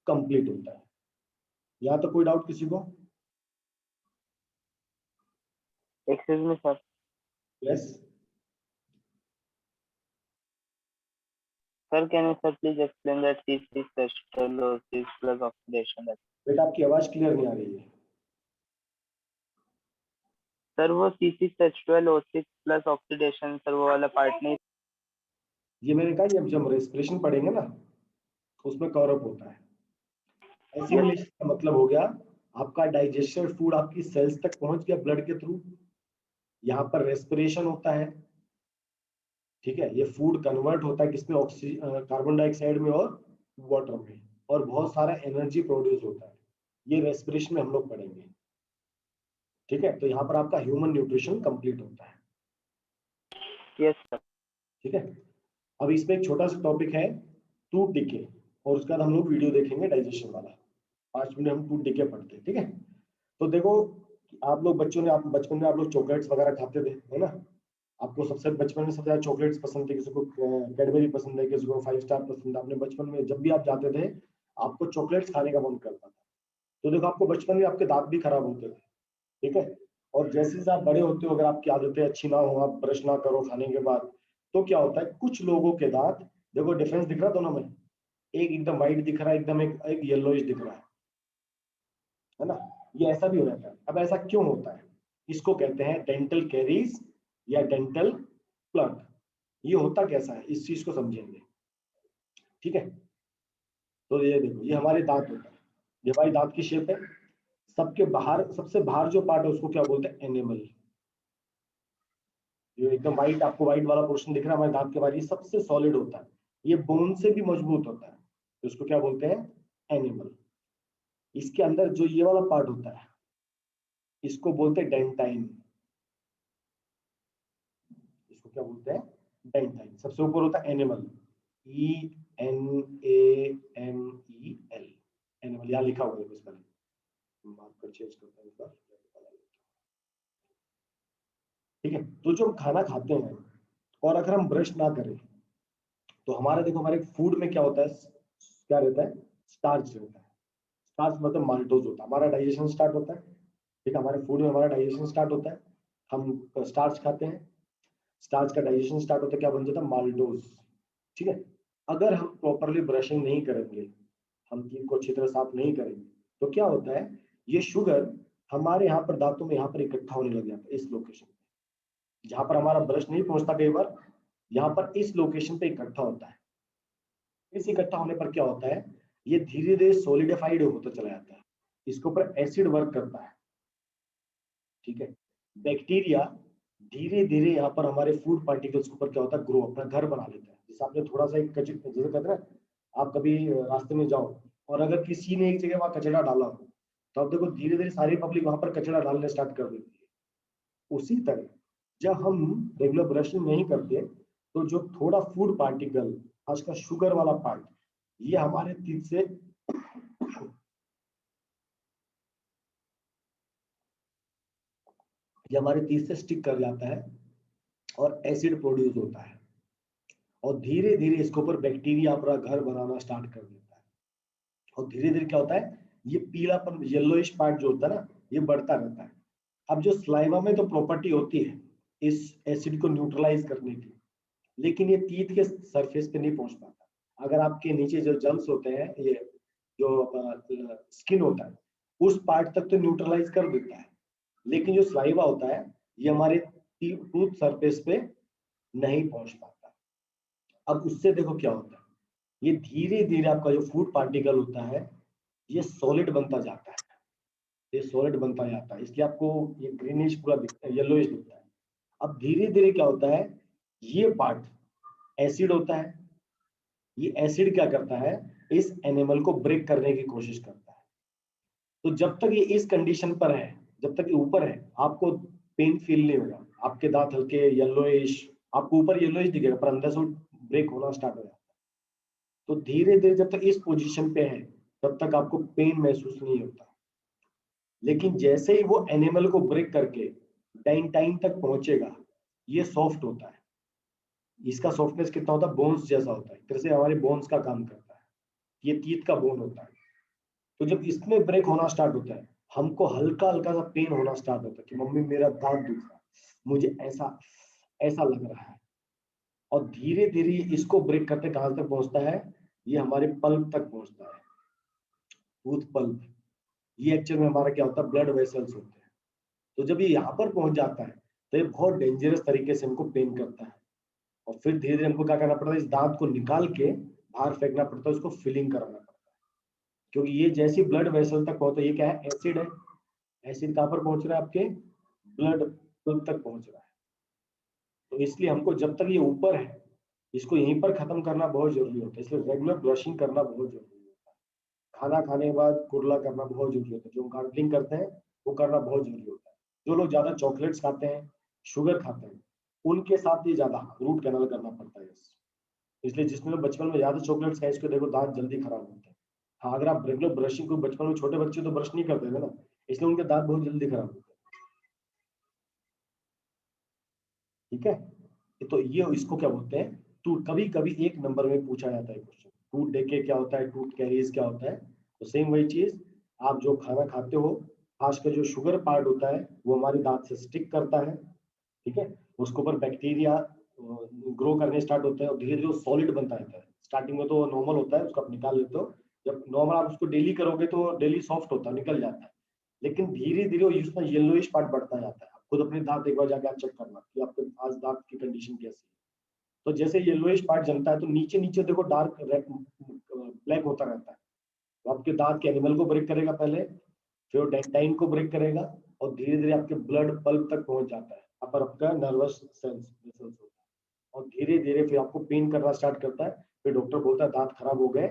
कंप्लीट होता है। यहाँ तो कोई डाउट किसी को? Excuse me, sir. Yes. Sir, can you sir please explain that C6 cellulose plus oxidation? बेटा आपकी आवाज क्लियर नहीं आ रही है। सर वो C6H12O6 प्लस ऑक्सीडेशन, सर वो वाला पार्ट नहीं। ये मैंने कहा जब जब रेस्पिरेशन पढ़ेंगे ना उसमें कवर अप होता है। एसिमिलेशन का मतलब हो गया आपका डाइजेस्टेड फूड आपकी सेल्स तक पहुंच गया ब्लड के थ्रू, यहाँ पर रेस्पिरेशन होता है, ठीक है। ये फूड कन्वर्ट होता है किसमें? कार्बन डाइऑक्साइड में और वाटर में, और बहुत सारा एनर्जी प्रोड्यूस होता है। ये रेस्पिरेशन में हम लोग पढ़ेंगे, ठीक है। तो यहाँ पर आपका ह्यूमन न्यूट्रिशन कंप्लीट होता है। Yes sir. ठीक है। अब इसमें एक छोटा सा टॉपिक है टूथ डिके, और उसके बाद हम लोग वीडियो देखेंगे डाइजेशन वाला। 5 मिनट हम टूथ डिके पढ़ते हैं, ठीक है। तो देखो आप लोग बच्चों ने, आप बचपन में आप लोग चॉकलेट्स वगैरह खाते थे, है ना? आपको सबसे बचपन में सबसे ज्यादा चॉकलेट्स पसंद थे, किसी को कैडबरी पसंद है, किसी को 5 स्टार पसंद है। अपने बचपन में जब भी आप जाते थे आपको चॉकलेट्स खाने का मन करता था। तो देखो आपको बचपन में आपके दांत भी खराब होते थे, ठीक है। और जैसे जैसे आप बड़े होते हो, अगर आपकी आदतें अच्छी ना हो, आप ब्रश ना करो खाने के बाद, तो क्या होता है? कुछ लोगों के दांत, देखो डिफरेंस दिख रहा है दोनों में, एक एकदम व्हाइट दिख रहा है, एकदम एक येलोइश दिख रहा है ना? ये ऐसा भी हो जाता है। अब ऐसा क्यों होता है? इसको कहते हैं डेंटल कैरीज या डेंटल प्लग। ये होता कैसा है, इस चीज को समझेंगे, ठीक है। तो ये देखो, ये हमारे दांत होता है, ये हमारी दांत की शेप है। सबके बाहर, सबसे बाहर जो पार्ट है उसको क्या बोलते हैं? एनिमल। ये एकदम व्हाइट, आपको व्हाइट वाला पोर्शन दिख रहा है हमारे दांत के बाहर, ये सबसे सॉलिड होता है, ये बोन से भी मजबूत होता है, तो इसको क्या बोलते हैं? एनिमल। इसके अंदर जो ये वाला पार्ट होता है इसको बोलते हैं डेंटाइन। इसको क्या बोलते हैं? डेंटाइन। सबसे ऊपर होता है एनिमल, ENAMEL, एनिमल। यहाँ लिखा हुआ है, इसका मार्कर चेंज करता हूं इसका। ठीक है, तो जो हम खाना खाते हैं और अगर हम ब्रश ना करें तो हमारा देखो, हमारे फूड में क्या होता है, क्या रहता है? स्टार्च रहता है। स्टार्च मतलब माल्टोज होता है, हमारा डाइजेशन स्टार्ट होता है। ठीक है, हमारे फूड में हमारा डाइजेशन स्टार्ट होता है, हम स्टार्च खाते हैं, स्टार्च का डाइजेशन स्टार्ट होता है, क्या बन जाता है? माल्टोज। ठीक है, अगर हम प्रॉपरली ब्रशिंग नहीं करेंगे, हम टीथ को अच्छी तरह साफ नहीं करेंगे, तो क्या होता है, ये शुगर हमारे यहाँ पर दांतों में यहाँ पर इकट्ठा होने लग जाता है, इस लोकेशन पे जहां पर हमारा ब्रश नहीं पहुंचता, कई बार यहाँ पर इस लोकेशन पे इकट्ठा होता है। इस इकट्ठा होने पर क्या होता है, ये धीरे धीरे सॉलिडिफाइड होता चला जाता है, इसके ऊपर एसिड वर्क करता है। ठीक है, बैक्टीरिया धीरे धीरे यहाँ पर हमारे फूड पार्टिकल्स के ऊपर क्या होता है, ग्रो, अपना घर बना लेता है। जैसे आपने थोड़ा सा एक जैसे कहते हैं ना, आप कभी रास्ते में जाओ और अगर किसी ने एक जगह वहां कचरा डाला हो, तो आप देखो धीरे धीरे सारी पब्लिक वहां पर कचरा डालने स्टार्ट कर देती है। उसी तरह जब हम रेगुलर ब्रशिंग नहीं करते, तो जो थोड़ा फूड पार्टिकल, खासकर शुगर वाला पार्ट, ये हमारे टीथ से स्टिक कर जाता है और एसिड प्रोड्यूस होता है, और धीरे धीरे इसके ऊपर बैक्टीरिया अपना घर बनाना स्टार्ट कर देता है। और धीरे धीरे क्या होता है, ये पीलापन, येलोइश पार्ट जो होता है ना, ये बढ़ता रहता है। अब जो स्लाइवा में तो प्रॉपर्टी होती है इस एसिड को न्यूट्रलाइज करने की, लेकिन ये टीथ के सरफेस पे नहीं पहुंच पाता। अगर आपके नीचे जो जम्स होते हैं, ये जो स्किन होता है, उस पार्ट तक तो न्यूट्रलाइज कर देता है, लेकिन जो स्लाइवा होता है ये हमारे टूथ सरफेस पे नहीं पहुंच पाता। अब उससे देखो क्या होता है, ये धीरे धीरे आपका जो फूड पार्टिकल होता है ये सॉलिड बनता जाता है, ये सॉलिड बनता जाता है, इसलिए आपको ये ग्रीनिश पूरा दिखता है, येलोइश दिखता है। अब धीरे धीरे क्या होता है, ये पार्ट एसिड होता है, ये एसिड क्या करता है, इस एनिमल को ब्रेक करने की कोशिश करता है। तो जब तक ये इस कंडीशन पर है, जब तक ये ऊपर है, आपको पेन फील नहीं होगा, आपके दांत हल्के येलोइश, आपको ऊपर येलोइश दिखेगा पर अंदर से ब्रेक होना स्टार्ट हो जाता है। तो धीरे धीरे जब तक इस पोजीशन पे है तब तक आपको पेन महसूस नहीं होता, लेकिन जैसे ही वो एनिमल को ब्रेक करके डेंटाइन तक पहुंचेगा, ये सॉफ्ट होता है। इसका सॉफ्टनेस कितना होता है, बोन्स जैसा होता है, एक तरह से हमारे बोन्स का काम करता है, ये टीथ का बोन होता है। तो जब इसमें ब्रेक होना स्टार्ट होता है, हमको हल्का हल्का सा पेन होना स्टार्ट होता है कि मम्मी मेरा दांत दुख रहा है, मुझे ऐसा ऐसा लग रहा है। और धीरे धीरे इसको ब्रेक करते कहां तक पहुंचता है, ये हमारे पल्प तक पहुंचता है, टूथ पल्प। ये एक्चुअल में हमारा क्या होता है, ब्लड वेसल्स होते हैं। तो जब ये यहाँ पर पहुंच जाता है तो ये बहुत डेंजरस तरीके से हमको पेन करता है, और फिर धीरे धीरे हमको क्या करना पड़ता है, इस दांत को निकाल के बाहर फेंकना पड़ता है, उसको फिलिंग कराना पड़ता है, क्योंकि ये जैसी ब्लड वेसल तक पहुंचता है, ये क्या है, एसिड है, एसिड कहाँ पर पहुंच रहा है, आपके ब्लड पल्प तक पहुंच रहा है। तो इसलिए हमको जब तक ये ऊपर है, इसको यहीं पर खत्म करना बहुत जरूरी होता है, इसलिए रेगुलर ब्रशिंग करना बहुत जरूरी होता है। खाना खाने के बाद कुरला करना बहुत जरूरी होता है, जो गार्गलिंग करते हैं वो करना बहुत जरूरी होता है। जो लोग ज्यादा चॉकलेट्स खाते हैं, शुगर खाते हैं, उनके साथ ये ज्यादा रूट कैनाल करना पड़ता है। इसलिए जिसने लोग बचपन में ज्यादा चॉकलेट्स खाए, इसको देखो दांत जल्दी खराब होते हैं। हाँ, अगर आप रेगुलर ब्रशिंग को, बचपन में छोटे बच्चे तो ब्रश नहीं करते थे ना, इसलिए उनके दांत बहुत जल्दी खराब होते हैं। ठीक है, तो ये इसको क्या बोलते हैं, टूथ। कभी कभी एक नंबर में पूछा जाता है क्वेश्चन, टूथ डेके क्या होता है, टूथ कैरीज क्या होता है। तो सेम वही चीज, आप जो खाना खाते हो, खासकर जो शुगर पार्ट होता है वो हमारे दांत से स्टिक करता है। ठीक है, उसके ऊपर बैक्टीरिया ग्रो करने स्टार्ट होते हैं और धीरे धीरे वो सॉलिड बनता रहता है। स्टार्टिंग में तो नॉर्मल होता है, उसको आप निकाल लेते हो, जब नॉर्मल आप उसको डेली करोगे तो डेली सॉफ्ट होता है, निकल जाता है, लेकिन धीरे धीरे उसमें येलोइश पार्ट बढ़ता जाता है। आप खुद अपने दांत एक बार जाके आप चेक करना कि आपके आज दांत की कंडीशन कैसी है। तो जैसे येलोइश पार्ट जमता है तो नीचे नीचे देखो डार्क ब्लैक होता रहता है। तो आपके दांत के एनिमल को ब्रेक करेगा पहले, फिर डेंटाइन को ब्रेक करेगा, और धीरे धीरे आपके ब्लड पल्प तक पहुंच जाता है, यहाँ पर आपका नर्वस सेल्स होता है, और धीरे धीरे फिर आपको पेन करना स्टार्ट करता है। फिर डॉक्टर बोलता है दांत खराब हो गए,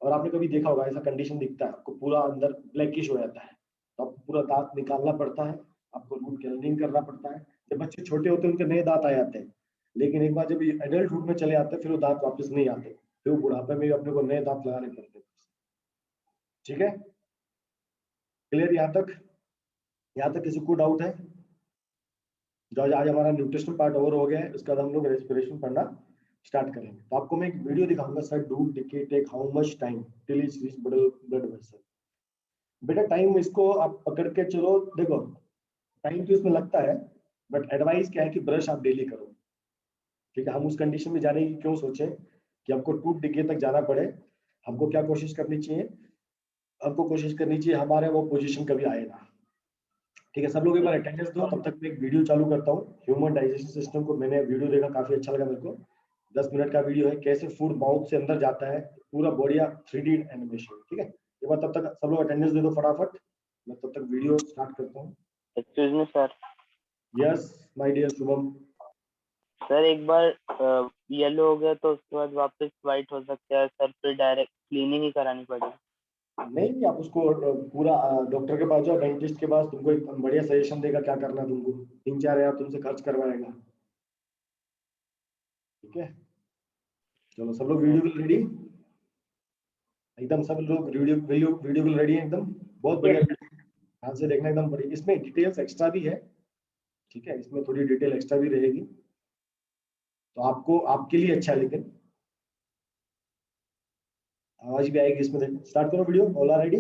और आपने कभी देखा होगा ऐसा कंडीशन दिखता है, आपको पूरा अंदर ब्लैकिश हो जाता है, तो आपको पूरा दांत निकालना पड़ता है, आपको रूट कैनलिंग करना पड़ता है। जब बच्चे छोटे होते हैं उनके नए दांत आ जाते हैं, लेकिन एक बार जब ये एडल्टहुड में चले आते हैं फिर वो दांत वापस नहीं आते, फिर वो बुढ़ापे में भी अपने को नए दांत लगाने पड़ते हैं। ठीक है, क्लियर यहाँ तक? यहाँ तक किसी को डाउट है? जो आज हमारा न्यूट्रिशन पार्ट ओवर हो गया है, उसके बाद हम लोग रेस्पिरेशन पढ़ना स्टार्ट करेंगे। तो आपको मैं एक वीडियो दिखाऊंगा, sir do decay take how much time till it reach blood vessel. बेटा टाइम इसको आप पकड़ के चलो, देखो टाइम तो इसमें लगता है, बट एडवाइस क्या है कि ब्रश आप डेली करो। ठीक है, हम उस कंडीशन में जाने की क्यों सोचे कि हमको टूथ डिके तक जाना पड़े। हमको क्या कोशिश करनी चाहिए, हमको कोशिश करनी चाहिए हमारे वो पोजीशन कभी आए ना। ठीक है, सब लोग एक बार अटेंडेंस दो, तब तक मैं एक वीडियो चालू करता हूँ। ह्यूमन डाइजेशन सिस्टम को मैंने वीडियो देखा, काफी अच्छा लगा मेरे को। 10 मिनट का वीडियो है, कैसे फूड माउथ से अंदर जाता है, पूरा बढ़िया 3D एनिमेशन। ठीक है, एक बार तब तक सब लोग अटेंडेंस दे दो फटाफट, मैं तब तक वीडियो स्टार्ट करता हूँ। Excuse me sir. Yes my dear Shubham. Sir एक बार येलो हो गया तो उसके बाद वापस व्हाइट हो सकता है सर, फिर डायरेक्ट क्लीनिंग ही करानी पड़ेगी? नहीं, आप उसको पूरा डॉक्टर के पास जाओ, डेंटिस्ट के पास, तुमको एक बढ़िया सजेशन देगा क्या करना है तुमको, 3-4 हज़ार तुमसे खर्च करवाएगा। ठीक है, चलो सब लोग वीडियो के रेडी एकदम, सब लोग वीडियो के रेडी एकदम, बहुत बढ़िया ध्यान से देखना एकदम बढ़िया। इसमें डिटेल्स एक्स्ट्रा भी है, ठीक है, इसमें थोड़ी डिटेल एक्स्ट्रा भी रहेगी, तो आपको आपके लिए अच्छा है, लेकिन आवाज भी आएगी इसमें। स्टार्ट करो video, all are ready?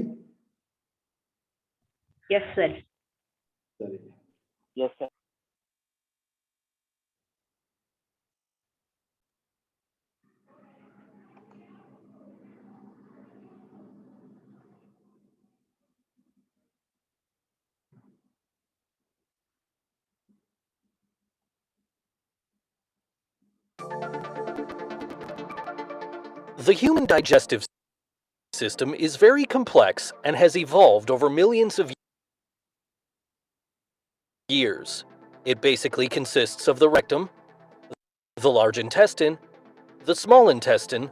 Yes sir. चलिए, yes sir. The human digestive system is very complex and has evolved over millions of years. It basically consists of the rectum, the large intestine, the small intestine,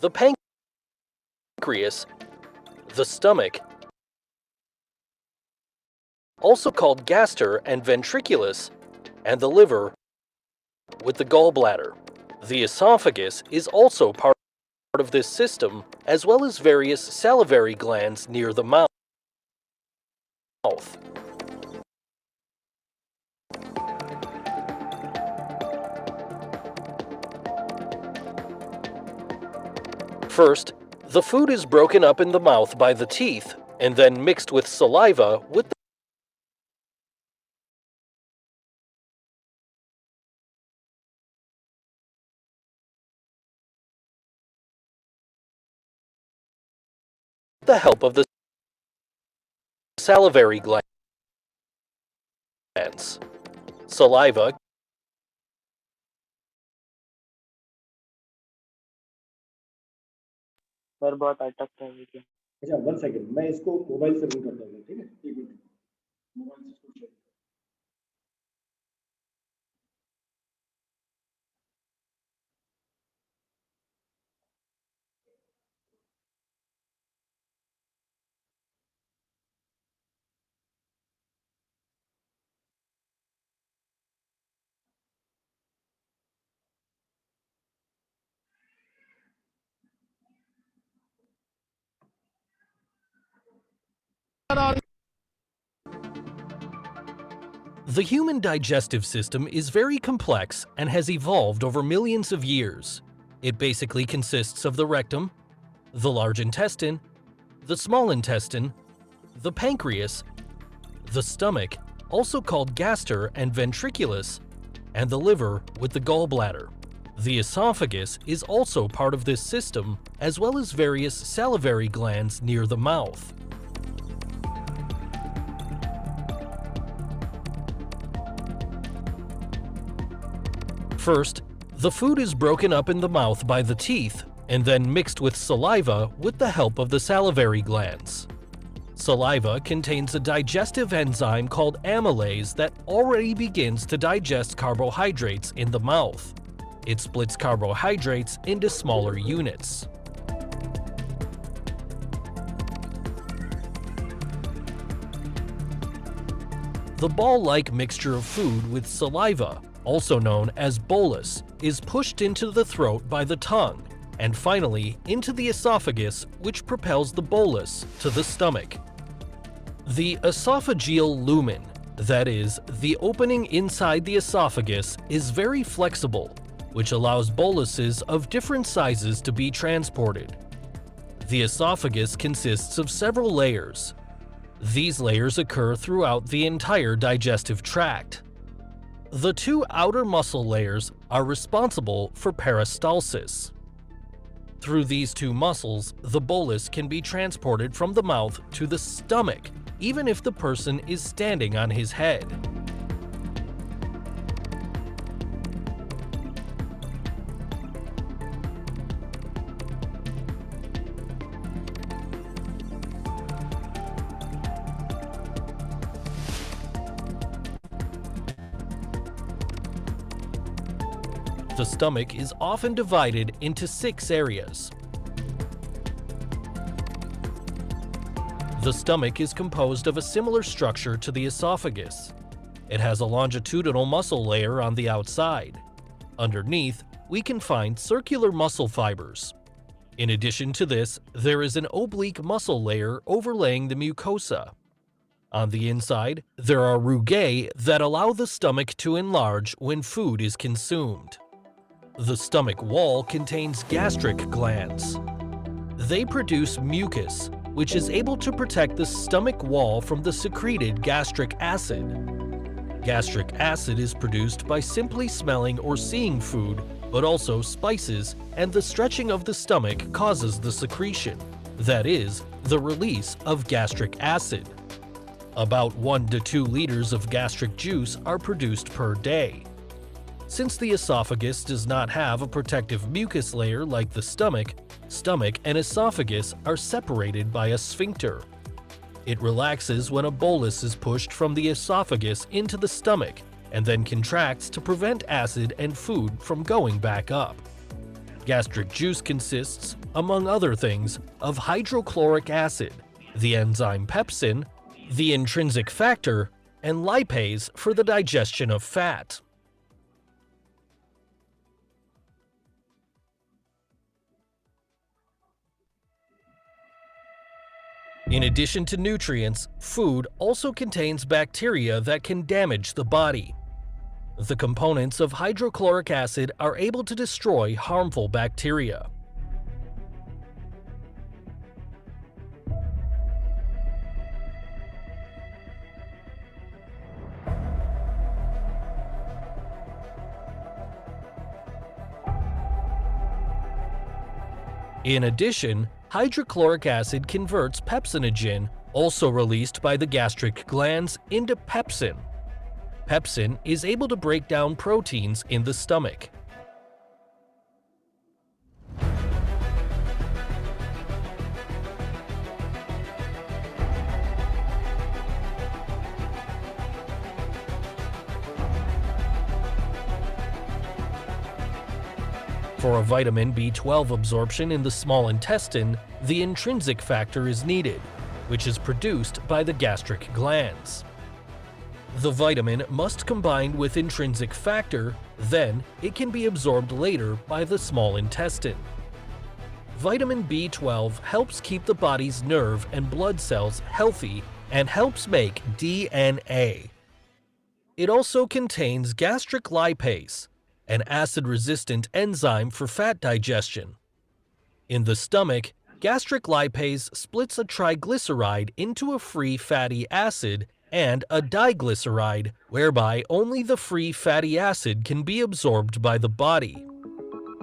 the pancreas, the stomach, also called gaster and ventriculus, and the liver with the gallbladder. The esophagus is also part of this system, as well as various salivary glands near the mouth. First, the food is broken up in the mouth by the teeth and then mixed with saliva with the help of the salivary glands. Saliva sir बहुत अटक रहा है ये। अच्छा 1 second, मैं इसको mobile से run करता हूँ, ठीक है, 1 मिनट मोबाइल से इसको share. The human digestive system is very complex and has evolved over millions of years. It basically consists of the rectum, the large intestine, the small intestine, the pancreas, the stomach, also called gaster and ventriculus, and the liver with the gallbladder. The esophagus is also part of this system, as well as various salivary glands near the mouth. First, the food is broken up in the mouth by the teeth and then mixed with saliva with the help of the salivary glands. Saliva contains a digestive enzyme called amylase that already begins to digest carbohydrates in the mouth. It splits carbohydrates into smaller units. The ball-like mixture of food with saliva, also known as bolus, is pushed into the throat by the tongue, and finally into the esophagus, which propels the bolus to the stomach. The esophageal lumen, that is, the opening inside the esophagus, is very flexible, which allows boluses of different sizes to be transported. The esophagus consists of several layers. These layers occur throughout the entire digestive tract. The two outer muscle layers are responsible for peristalsis. Through these two muscles, the bolus can be transported from the mouth to the stomach, even if the person is standing on his head. The stomach is often divided into 6 areas. The stomach is composed of a similar structure to the esophagus. It has a longitudinal muscle layer on the outside. Underneath, we can find circular muscle fibers. In addition to this, there is an oblique muscle layer overlaying the mucosa. On the inside, there are rugae that allow the stomach to enlarge when food is consumed. The stomach wall contains gastric glands. They produce mucus, which is able to protect the stomach wall from the secreted gastric acid. Gastric acid is produced by simply smelling or seeing food, but also spices, and the stretching of the stomach causes the secretion, that is, the release of gastric acid. About 1 to 2 liters of gastric juice are produced per day. Since the esophagus does not have a protective mucus layer like the stomach and esophagus are separated by a sphincter. It relaxes when a bolus is pushed from the esophagus into the stomach and then contracts to prevent acid and food from going back up. Gastric juice consists, among other things, of hydrochloric acid, the enzyme pepsin, the intrinsic factor, and lipase for the digestion of fat. In addition to nutrients, food also contains bacteria that can damage the body. The components of hydrochloric acid are able to destroy harmful bacteria. In addition, hydrochloric acid converts pepsinogen, also released by the gastric glands, into pepsin. Pepsin is able to break down proteins in the stomach. For a vitamin B12 absorption in the small intestine, the intrinsic factor is needed, which is produced by the gastric glands. The vitamin must combine with intrinsic factor, then it can be absorbed later by the small intestine. Vitamin B12 helps keep the body's nerve and blood cells healthy and helps make DNA. It also contains gastric lipase, an acid-resistant enzyme for fat digestion. In the stomach, gastric lipase splits a triglyceride into a free fatty acid and a diglyceride, whereby only the free fatty acid can be absorbed by the body.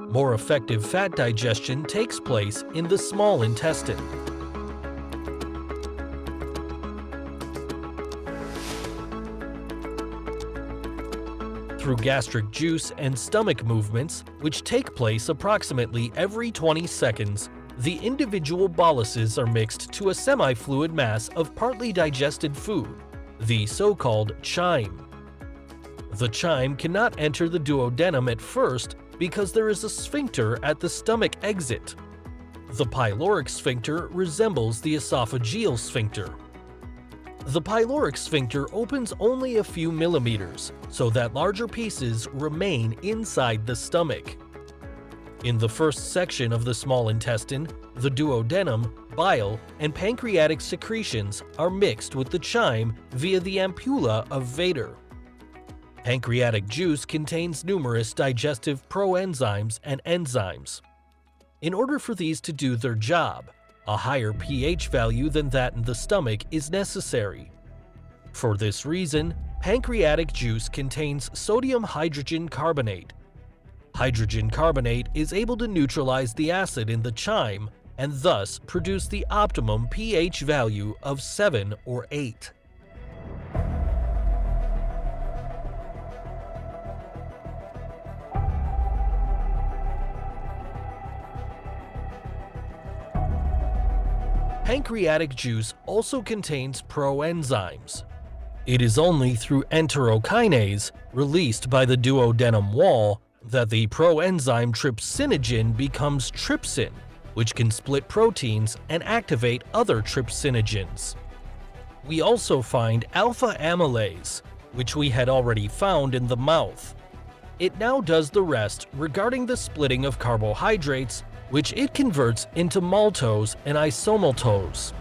More effective fat digestion takes place in the small intestine. Through gastric juice and stomach movements, which take place approximately every 20 seconds, the individual boluses are mixed to a semi-fluid mass of partly digested food, the so-called chyme. The chyme cannot enter the duodenum at first because there is a sphincter at the stomach exit. The pyloric sphincter resembles the esophageal sphincter. The pyloric sphincter opens only a few millimeters, so that larger pieces remain inside the stomach. In the first section of the small intestine, the duodenum, bile, and pancreatic secretions are mixed with the chyme via the ampulla of Vater. Pancreatic juice contains numerous digestive proenzymes and enzymes. In order for these to do their job, a higher pH value than that in the stomach is necessary. For this reason, pancreatic juice contains sodium hydrogen carbonate. Hydrogen carbonate is able to neutralize the acid in the chyme and thus produce the optimum pH value of 7 or 8. Pancreatic juice also contains proenzymes. It is only through enterokinase, released by the duodenum wall, that the proenzyme trypsinogen becomes trypsin, which can split proteins and activate other trypsinogens. We also find alpha amylase, which we had already found in the mouth. It now does the rest regarding the splitting of carbohydrates, which it converts into maltose and isomaltose.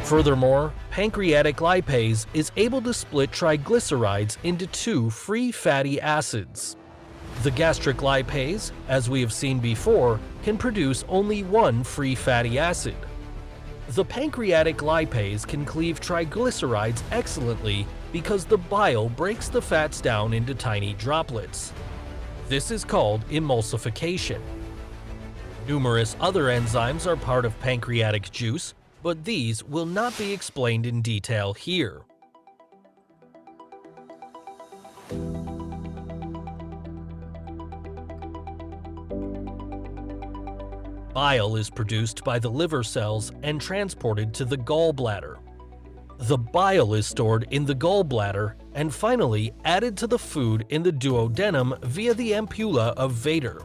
Furthermore, pancreatic lipase is able to split triglycerides into 2 free fatty acids. The gastric lipase, as we have seen before, can produce only 1 free fatty acid. The pancreatic lipase can cleave triglycerides excellently because the bile breaks the fats down into tiny droplets. This is called emulsification. Numerous other enzymes are part of pancreatic juice, but these will not be explained in detail here. Bile is produced by the liver cells and transported to the gallbladder. The bile is stored in the gallbladder and finally added to the food in the duodenum via the ampulla of Vater.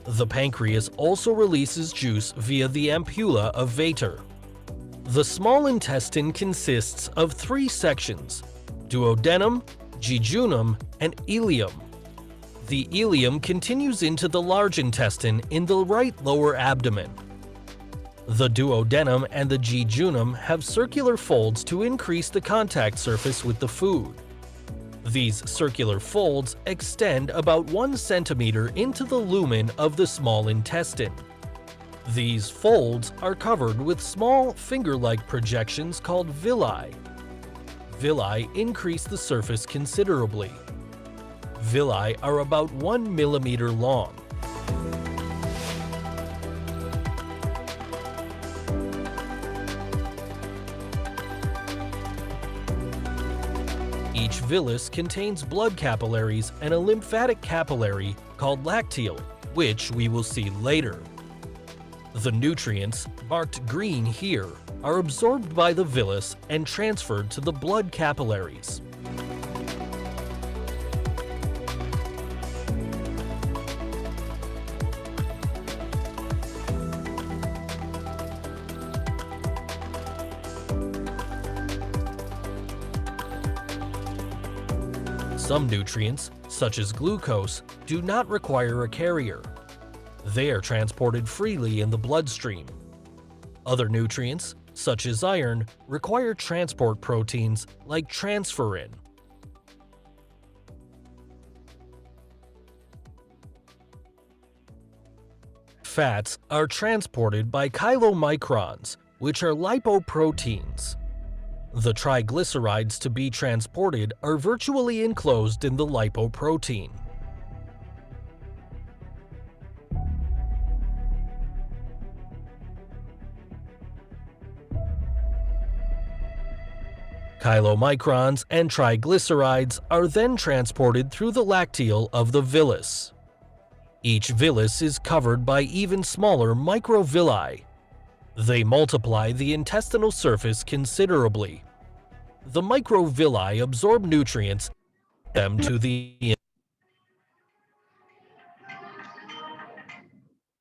The pancreas also releases juice via the ampulla of Vater. The small intestine consists of 3 sections: duodenum, jejunum, and ileum. The ileum continues into the large intestine in the right lower abdomen. The duodenum and the jejunum have circular folds to increase the contact surface with the food. These circular folds extend about 1 centimeter into the lumen of the small intestine. These folds are covered with small finger-like projections called villi. Villi increase the surface considerably. Villi are about 1 millimeter long. Each villus contains blood capillaries and a lymphatic capillary called lacteal, which we will see later. The nutrients, marked green here, are absorbed by the villus and transferred to the blood capillaries. Some nutrients, such as glucose, do not require a carrier. They are transported freely in the bloodstream. Other nutrients, such as iron, require transport proteins like transferrin. Fats are transported by chylomicrons, which are lipoproteins. The triglycerides to be transported are virtually enclosed in the lipoprotein. Chylomicrons and triglycerides are then transported through the lacteal of the villus. Each villus is covered by even smaller microvilli. They multiply the intestinal surface considerably. The microvilli absorb nutrients them to the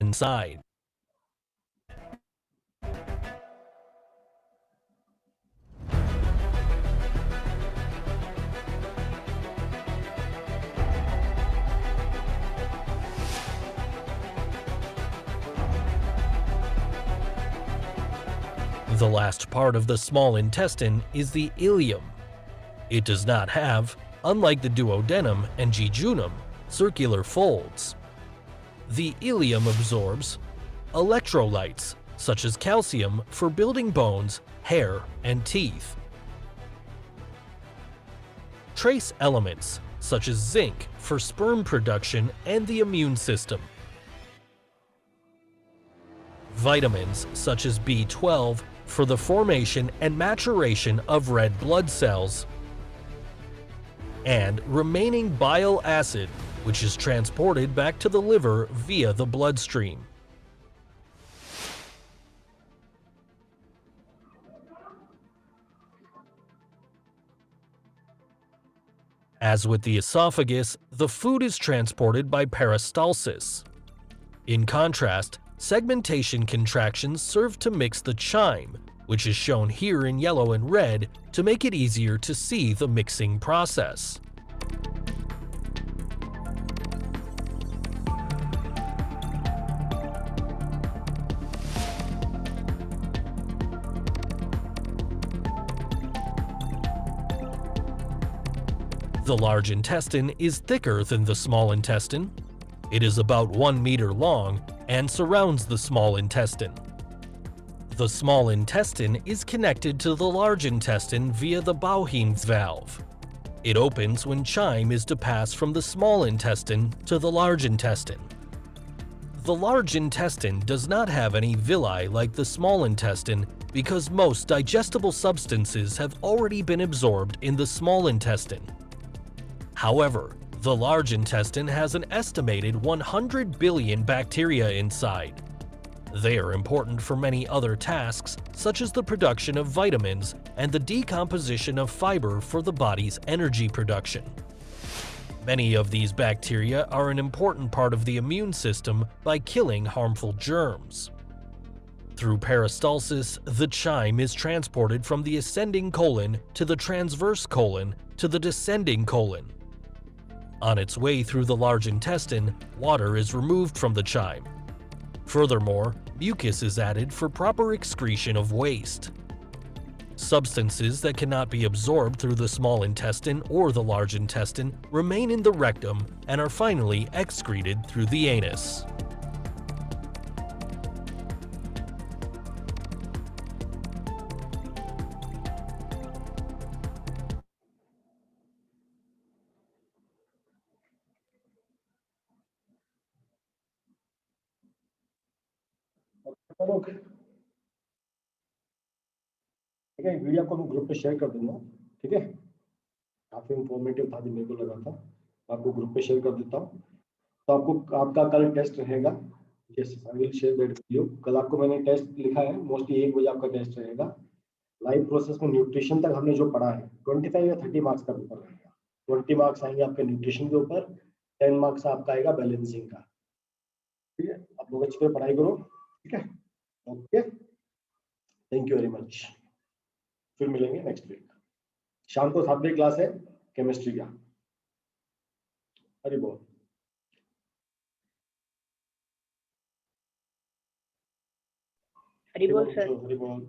inside. The last part of the small intestine is the ileum. It does not have, unlike the duodenum and jejunum, circular folds. The ileum absorbs electrolytes, such as calcium, for building bones, hair, and teeth. Trace elements, such as zinc, for sperm production and the immune system. Vitamins, such as B12, for the formation and maturation of red blood cells. And remaining bile acid, which is transported back to the liver via the bloodstream. As with the esophagus, the food is transported by peristalsis. In contrast, segmentation contractions serve to mix the chyme, which is shown here in yellow and red, to make it easier to see the mixing process. The large intestine is thicker than the small intestine. It is about 1 meter long and surrounds the small intestine. The small intestine is connected to the large intestine via the Bowling's valve. It opens when chyme is to pass from the small intestine to the large intestine. The large intestine does not have any villi like the small intestine because most digestible substances have already been absorbed in the small intestine. However, the large intestine has an estimated 100 billion bacteria inside. They are important for many other tasks, such as the production of vitamins and the decomposition of fiber for the body's energy production. Many of these bacteria are an important part of the immune system by killing harmful germs. Through peristalsis, the chyme is transported from the ascending colon to the transverse colon to the descending colon. On its way through the large intestine, water is removed from the chyme. Furthermore, mucus is added for proper excretion of waste. Substances that cannot be absorbed through the small intestine or the large intestine remain in the rectum and are finally excreted through the anus. ठीक है, video को मैं group पे share कर दूंगा। ठीक है, काफी इंफॉर्मेटिव था, मेरे को लगा था। आपको ग्रुप पे शेयर कर देता हूँ। तो आपको आपका कल टेस्ट रहेगा। Yes, I will share that video. कल आपको मैंने टेस्ट लिखा है, मोस्टली 1 बजे आपका टेस्ट रहेगा। लाइफ प्रोसेस में न्यूट्रिशन तक हमने जो पढ़ा है, 25 या 30 मार्क्स का पेपर रहेगा। 20 मार्क्स आएंगे आपके न्यूट्रिशन के ऊपर, 10 मार्क्स आपका आएगा बैलेंसिंग का। ठीक है, आप लोग अच्छी तरह पढ़ाई करो। ठीक है, okay, thank you very much. फिर मिलेंगे नेक्स्ट वीक। शाम को 7 बजे क्लास है केमिस्ट्री का। हरि बोल, हरि बोल सर। हरि बोल।